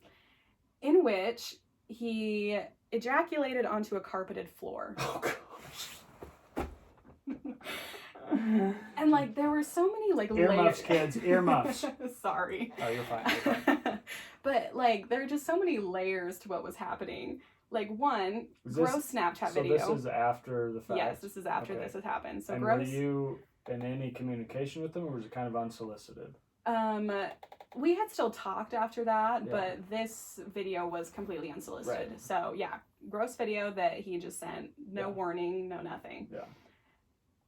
In which he ejaculated onto a carpeted floor. Oh gosh. And like there were so many like earmuffs, kids, earmuffs. Sorry. Oh, you're fine. But like there are just so many layers to what was happening. Like one, gross Snapchat video. So this is after the fact? Yes, this is after this has happened. So and gross. Were you in any communication with them, or was it kind of unsolicited? We had still talked after that, but this video was completely unsolicited. Right. So yeah, gross video that he just sent, no warning, no nothing. Yeah.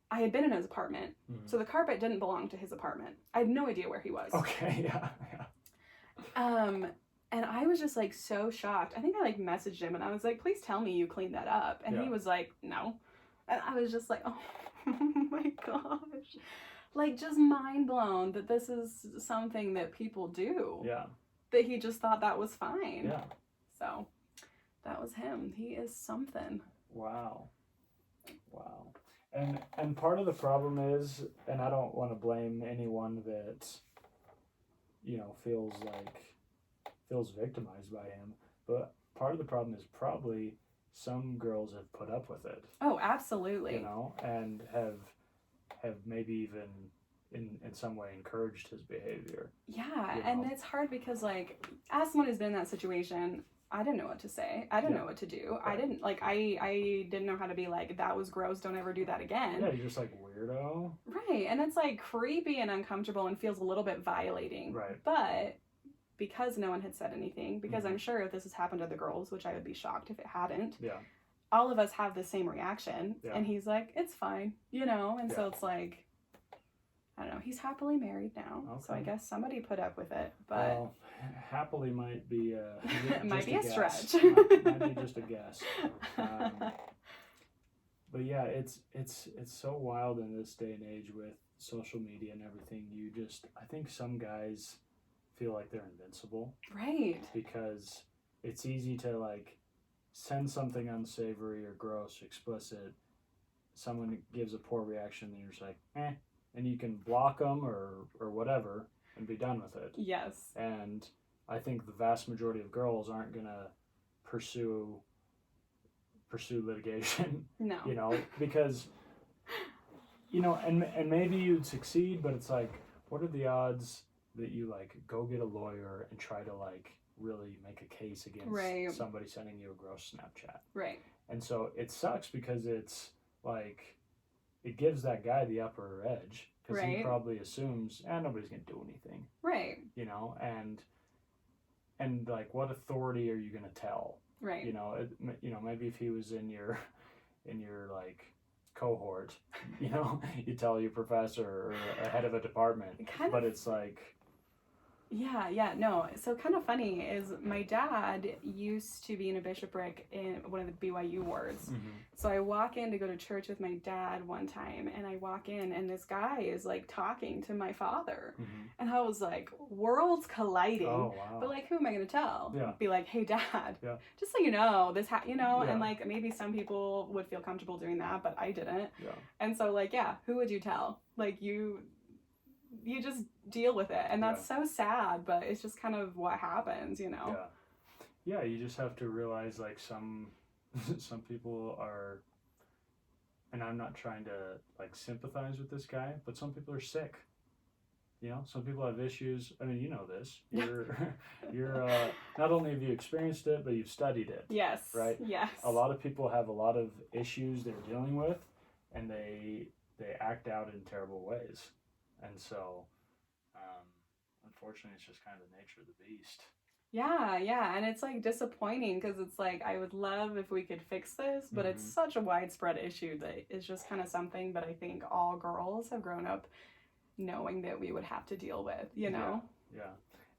I had been in his apartment, so the carpet didn't belong to his apartment. I had no idea where he was. Okay, yeah. And I was just like so shocked. I think I like messaged him and I was like, please tell me you cleaned that up. And he was like, no. And I was just like, oh my gosh. Like, just mind blown that this is something that people do. Yeah. That he just thought that was fine. Yeah. So, that was him. He is something. Wow. And part of the problem is, and I don't want to blame anyone that, feels victimized by him, but part of the problem is probably some girls have put up with it. Oh, absolutely. And have maybe even in some way encouraged his behavior. Yeah, and it's hard because like as someone who's been in that situation, I didn't know what to say. I didn't know what to do. Right. I didn't know how to be like, that was gross, don't ever do that again. Yeah, you're just like, weirdo. Right, and it's like creepy and uncomfortable and feels a little bit violating. Right. But because no one had said anything, because I'm sure if this has happened to the girls, which I would be shocked if it hadn't. Yeah. All of us have the same reaction. Yeah. And he's like, it's fine, and so it's like, I don't know, he's happily married now. Okay. So I guess somebody put up with it, but... Well, happily might be might be a stretch. might be just a guess. But yeah, it's so wild in this day and age with social media and everything. I think some guys feel like they're invincible. Right. Because it's easy to like send something unsavory or gross, explicit. Someone gives a poor reaction, and you're just like, eh, and you can block them or whatever and be done with it. Yes. And I think the vast majority of girls aren't gonna pursue litigation. No. You know, because you know, and maybe you'd succeed, but it's like, what are the odds that you like go get a lawyer and try to like really make a case against somebody sending you a gross Snapchat? Right. And so it sucks because it's like it gives that guy the upper edge because he probably assumes nobody's gonna do anything. Right. You know, and like what authority are you gonna tell? Right. You know, maybe if he was in your like cohort, you know, you tell your professor or a head of a department, but it's like no, so kind of funny is my dad used to be in a bishopric in one of the BYU wards. So I walk in to go to church with my dad one time, and I walk in and this guy is like talking to my father, and I was like, worlds colliding. Oh, wow. But like, who am I gonna tell? Yeah. Be like, hey dad, just so you know this and like maybe some people would feel comfortable doing that, but I didn't. And so like, who would you tell? Like you just deal with it, and that's so sad, but it's just kind of what happens, you know. Yeah, you just have to realize like some people are, and I'm not trying to like sympathize with this guy, but some people are sick. You know, some people have issues. I mean, you know this. You're not only have you experienced it, but you've studied it. Yes. Right? Yes. A lot of people have a lot of issues they're dealing with, and they act out in terrible ways. And so, unfortunately, it's just kind of the nature of the beast. Yeah, and it's like disappointing because it's like I would love if we could fix this, but it's such a widespread issue that it's just kind of something that I think all girls have grown up knowing that we would have to deal with, you know? Yeah.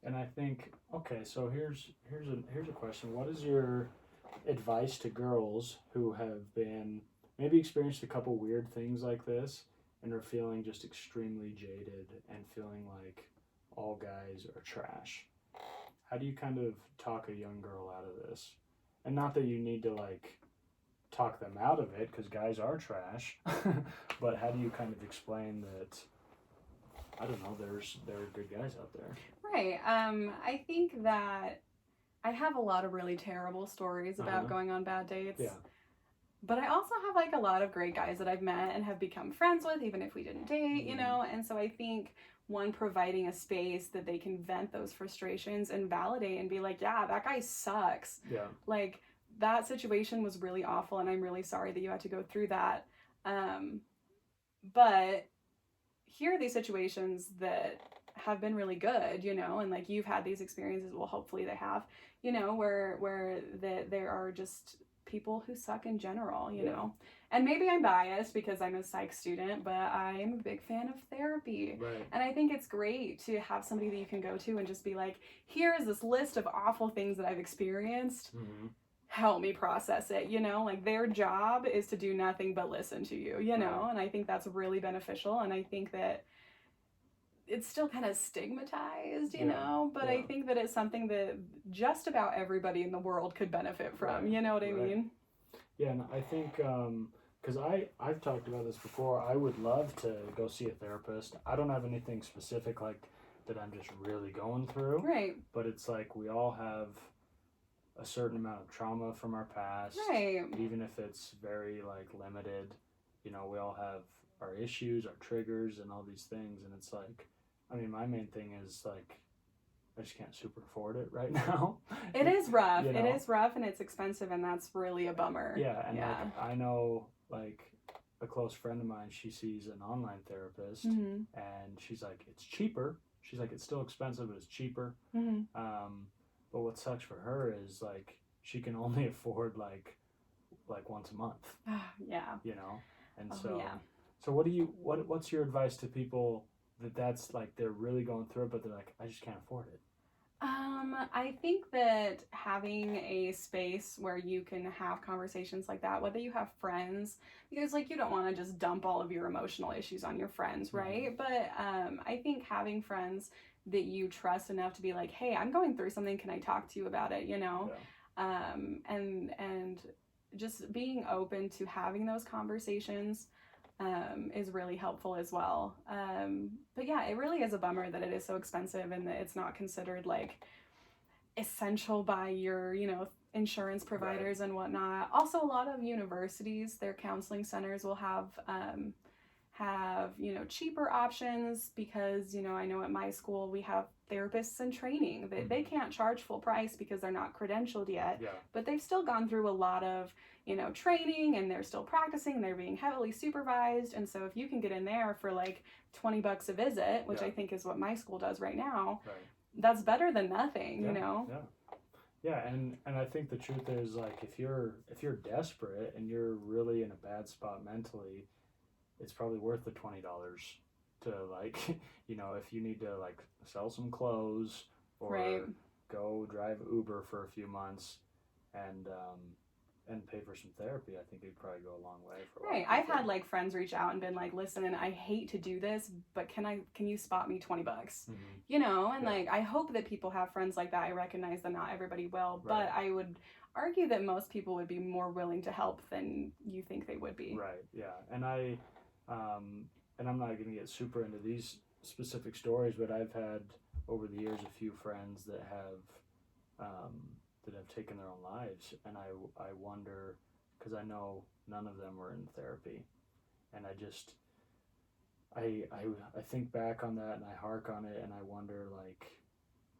And I think, okay, so here's a question. What is your advice to girls who have been maybe experienced a couple weird things like this and are feeling just extremely jaded and feeling like all guys are trash? How do you kind of talk a young girl out of this? And not that you need to like talk them out of it, because guys are trash, but how do you kind of explain that, I don't know, there are good guys out there? Right. I think that I have a lot of really terrible stories about going on bad dates. Yeah. But I also have like a lot of great guys that I've met and have become friends with, even if we didn't date, you know? And so I think providing a space that they can vent those frustrations and validate and be like, yeah, that guy sucks. Yeah. Like that situation was really awful and I'm really sorry that you had to go through that. But here are these situations that have been really good, you know, and like you've had these experiences, well, hopefully they have, you know, where there are just people who suck in general, you know. And maybe I'm biased because I'm a psych student, but I am a big fan of therapy. Right. And I think it's great to have somebody that you can go to and just be like, here is this list of awful things that I've experienced. Help me process it, you know. Like their job is to do nothing but listen to you, you know. And I think that's really beneficial, and I think that it's still kind of stigmatized, you know, but I think that it's something that just about everybody in the world could benefit from, you know what I mean? Yeah, and I think, because I've talked about this before, I would love to go see a therapist. I don't have anything specific like that I'm just really going through. Right. But it's like we all have a certain amount of trauma from our past. Right. Even if it's very like limited, you know, we all have our issues, our triggers, and all these things. And it's like, I mean, my main thing is like, I just can't super afford it right now. It is rough. You know? It is rough and it's expensive, and that's really a bummer. Yeah, and like I know like a close friend of mine, she sees an online therapist, and she's like, it's cheaper. She's like, it's still expensive, but it's cheaper. But what sucks for her is like she can only afford like once a month. Yeah. You know, and so what's your advice to people that's like they're really going through it, but they're like, I just can't afford it? I think that having a space where you can have conversations like that, whether you have friends, because like you don't want to just dump all of your emotional issues on your friends, right? But I think having friends that you trust enough to be like, hey, I'm going through something, can I talk to you about it, you know? Yeah. And just being open to having those conversations is really helpful as well. But yeah, it really is a bummer that it is so expensive and that it's not considered like essential by your, you know, insurance providers and whatnot. Also, a lot of universities, their counseling centers will have, you know, cheaper options because, you know, I know at my school we have therapists in training that they can't charge full price because they're not credentialed yet, but they've still gone through a lot of, you know, training, and they're still practicing, they're being heavily supervised. And so if you can get in there for like $20 a visit, which I think is what my school does right now, that's better than nothing, you know? Yeah, and I think the truth is, like, if you're desperate and you're really in a bad spot mentally, it's probably worth the $20 to, like, you know, if you need to, like, sell some clothes or go drive Uber for a few months and pay for some therapy. I think it'd probably go a long way for a lot of people. I've had like friends reach out and been like, listen, I hate to do this, but can you spot me $20? You know, and like, I hope that people have friends like that. I recognize that not everybody will, but I would argue that most people would be more willing to help than you think they would be. Right. Yeah. And I'm not going to get super into these specific stories, but I've had over the years a few friends that have taken their own lives, and I wonder, because I know none of them were in therapy, and I think back on that and I hark on it and I wonder, like,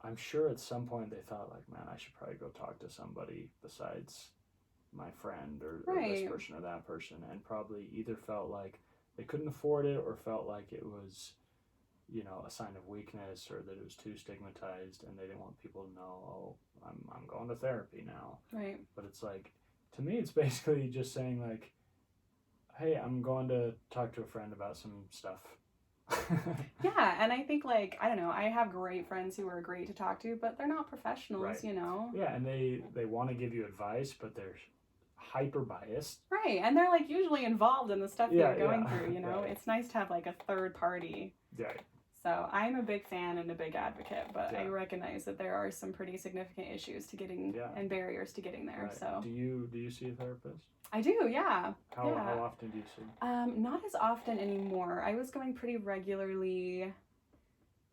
I'm sure at some point they thought, like, man, I should probably go talk to somebody besides my friend or this person or that person, and probably either felt like they couldn't afford it or felt like it was, you know, a sign of weakness, or that it was too stigmatized and they didn't want people to know, oh, I'm going to therapy now. Right. But it's like, to me, it's basically just saying, like, hey, I'm going to talk to a friend about some stuff. Yeah, and I think, like, I don't know, I have great friends who are great to talk to, but they're not professionals, you know? Yeah, and they want to give you advice, but they're hyper biased. Right, and they're like usually involved in the stuff that you're going through, you know? It's nice to have like a third party. Right. So I'm a big fan and a big advocate, but I recognize that there are some pretty significant issues to getting and barriers to getting there. Right. So do you see a therapist? I do, yeah. How often do you see? Not as often anymore. I was going pretty regularly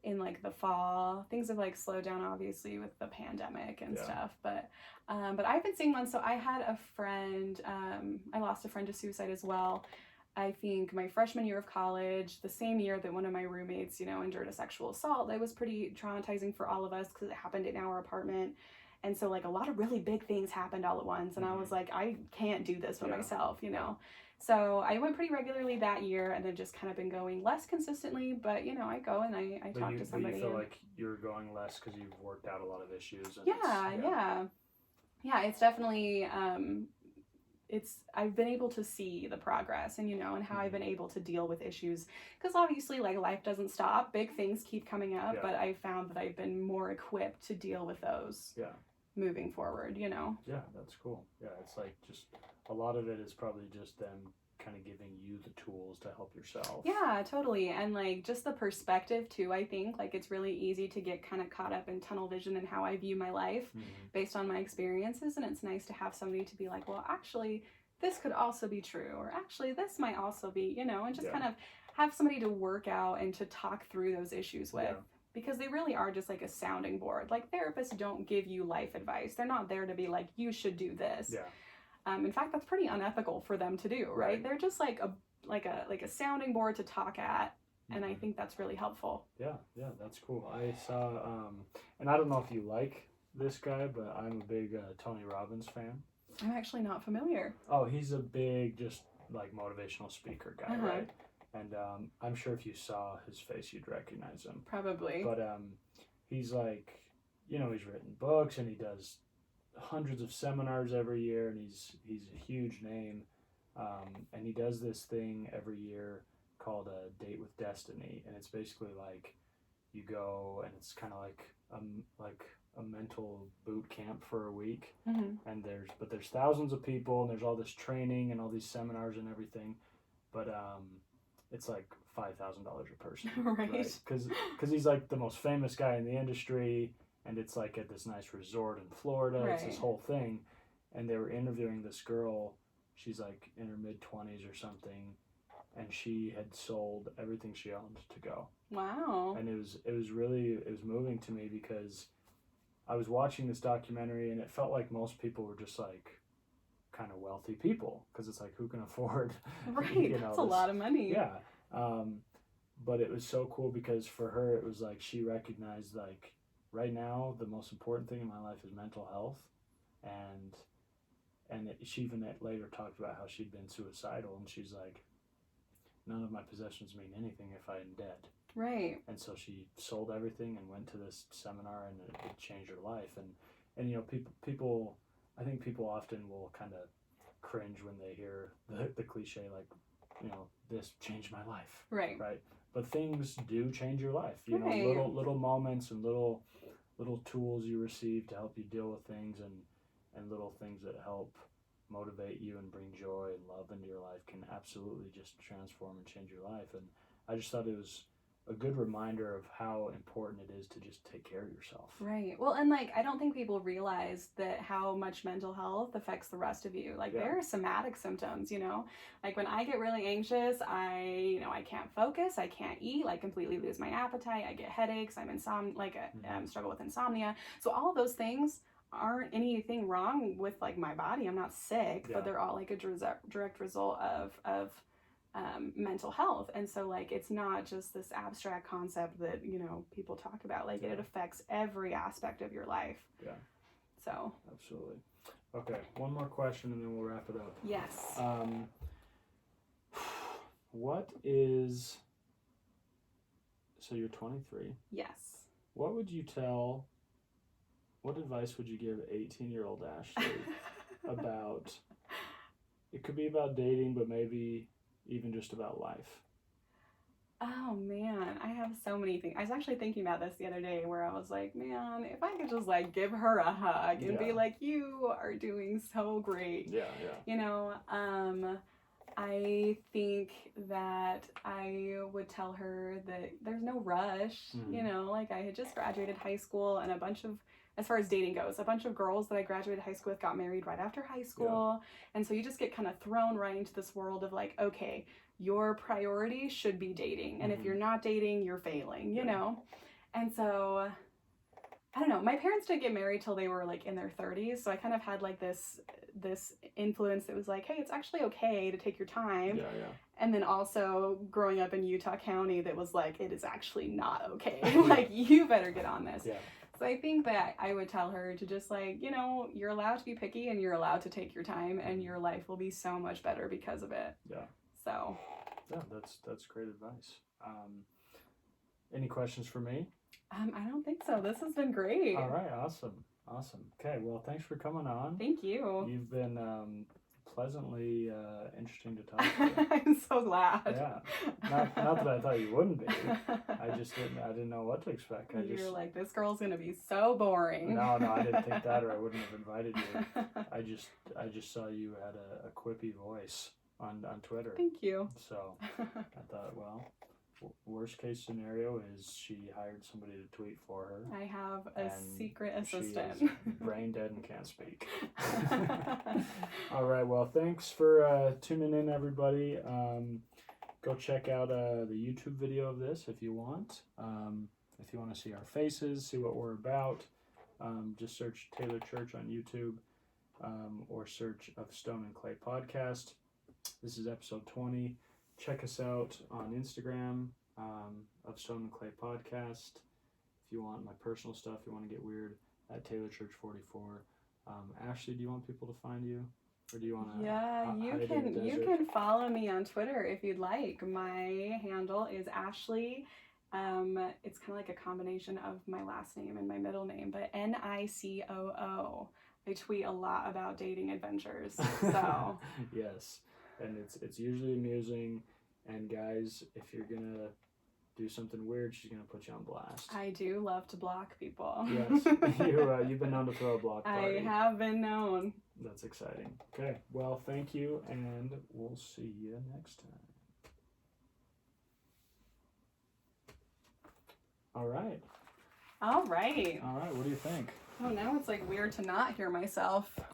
in like the fall. Things have like slowed down obviously with the pandemic and stuff, but I've been seeing one. So I had a friend, I lost a friend to suicide as well. I think my freshman year of college, the same year that one of my roommates, you know, endured a sexual assault. That was pretty traumatizing for all of us because it happened in our apartment. And so like a lot of really big things happened all at once. And I was like, I can't do this by myself, you know? So I went pretty regularly that year, and then just kind of been going less consistently, but you know, I go and I talk to somebody. But you feel like you're going less because you've worked out a lot of issues. And it's definitely, I've been able to see the progress, and you know, and how I've been able to deal with issues, because obviously like life doesn't stop, big things keep coming up, but I found that I've been more equipped to deal with those moving forward, you know. Yeah, that's cool. Yeah, it's like just a lot of it is probably just them kind of giving you the tools to help yourself. Yeah, totally. And like just the perspective too, I think like it's really easy to get kind of caught up in tunnel vision and how I view my life based on my experiences, and it's nice to have somebody to be like, well, actually this could also be true, or actually this might also be, you know, and just kind of have somebody to work out and to talk through those issues with, because they really are just like a sounding board. Like therapists don't give you life advice. They're not there to be like, you should do this. In fact, that's pretty unethical for them to do, right? They're just like a sounding board to talk at, and I think that's really helpful. Yeah, that's cool. I saw, and I don't know if you like this guy, but I'm a big Tony Robbins fan. I'm actually not familiar. Oh, he's a big, just like motivational speaker guy, right? And I'm sure if you saw his face, you'd recognize him. Probably. But he's like, you know, he's written books and he does hundreds of seminars every year, and he's a huge name, and he does this thing every year called a Date with Destiny, and it's basically like you go and it's kind of like a mental boot camp for a week, and there's thousands of people, and there's all this training and all these seminars and everything, but it's like $5,000 a person. Right. Because he's like the most famous guy in the industry, and it's like at this nice resort in Florida. Right. It's this whole thing. And they were interviewing this girl. She's like in her mid-20s or something, and she had sold everything she owned to go. Wow. And it was moving to me, because I was watching this documentary, and it felt like most people were just like kind of wealthy people, because it's like, who can afford right, that's a lot of money. Yeah. But it was so cool, because for her it was like she recognized, like, right now the most important thing in my life is mental health, and she even later talked about how she'd been suicidal, and she's like, none of my possessions mean anything if I'm dead. Right. And so she sold everything and went to this seminar, and it changed her life. And you know, people I think people often will kind of cringe when they hear the cliche, like, you know, this changed my life. Right. Right. But things do change your life. You right. know, little moments and little tools you receive to help you deal with things, and little things that help motivate you and bring joy and love into your life can absolutely just transform and change your life. And I just thought it was a good reminder of how important it is to just take care of yourself. Right. Well, and like, I don't think people realize that how much mental health affects the rest of you. Like, there are somatic symptoms, you know, like when I get really anxious, I can't focus, I can't eat, like completely lose my appetite, I get headaches, I'm struggle with insomnia. So all of those things aren't anything wrong with like my body. I'm not sick, but they're all like a direct result of mental health. And so like, it's not just this abstract concept that, you know, people talk about. Like, it affects every aspect of your life. Yeah. So. Absolutely. Okay, one more question and then we'll wrap it up. Yes. So you're 23. Yes. What advice would you give 18-year-old Ashley about, it could be about dating, but maybe even just about life? Oh man, I have so many things. I was actually thinking about this the other day, where I was like, man, if I could just like give her a hug and be like, you are doing so great. Yeah. You know, I think that I would tell her that there's no rush. You know, like, I had just graduated high school, and as far as dating goes, a bunch of girls that I graduated high school with got married right after high school. And so you just get kind of thrown right into this world of like, okay, your priority should be dating. And if you're not dating, you're failing, you know? And so, I don't know, my parents didn't get married till they were like in their 30s. So I kind of had like this influence that was like, hey, it's actually okay to take your time. And then also growing up in Utah County, that was like, it is actually not okay. Like, you better get on this. So I think that I would tell her to just like, you know, you're allowed to be picky, and you're allowed to take your time, and your life will be so much better because of it. So. Yeah, that's great advice. Any questions for me? I don't think so. This has been great. All right, awesome. Okay, well, thanks for coming on. Thank you. You've been pleasantly interesting to talk to. I'm so glad. Yeah, not that I thought you wouldn't be. I didn't know what to expect. You're like, this girl's gonna be so boring. No, I didn't think that, or I wouldn't have invited you. I just saw you had a quippy voice on Twitter. Thank you. So I thought, well, worst case scenario is she hired somebody to tweet for her. I have a secret assistant. She is brain dead and can't speak. All right, well, thanks for tuning in, everybody. Go check out the YouTube video of this if you want. If you want to see our faces, see what we're about, just search Taylor Church on YouTube, or search Of Stone and Clay Podcast. This is episode 20. Check us out on Instagram, Of Stone and Clay Podcast. If you want my personal stuff, you want to get weird, at Taylor Church 44. Ashley, do you want people to find you, or do you want to? Yeah, you can follow me on Twitter if you'd like. My handle is Ashley. It's kind of like a combination of my last name and my middle name, but Nicoo. I tweet a lot about dating adventures. So yes. And it's usually amusing, and guys, if you're gonna do something weird, she's gonna put you on blast. I do love to block people. Yes, you've been known to throw a block party. I have been known. That's exciting. Okay, well, thank you, and we'll see you next time. All right. All right. All right. What do you think? Oh, now it's like weird to not hear myself.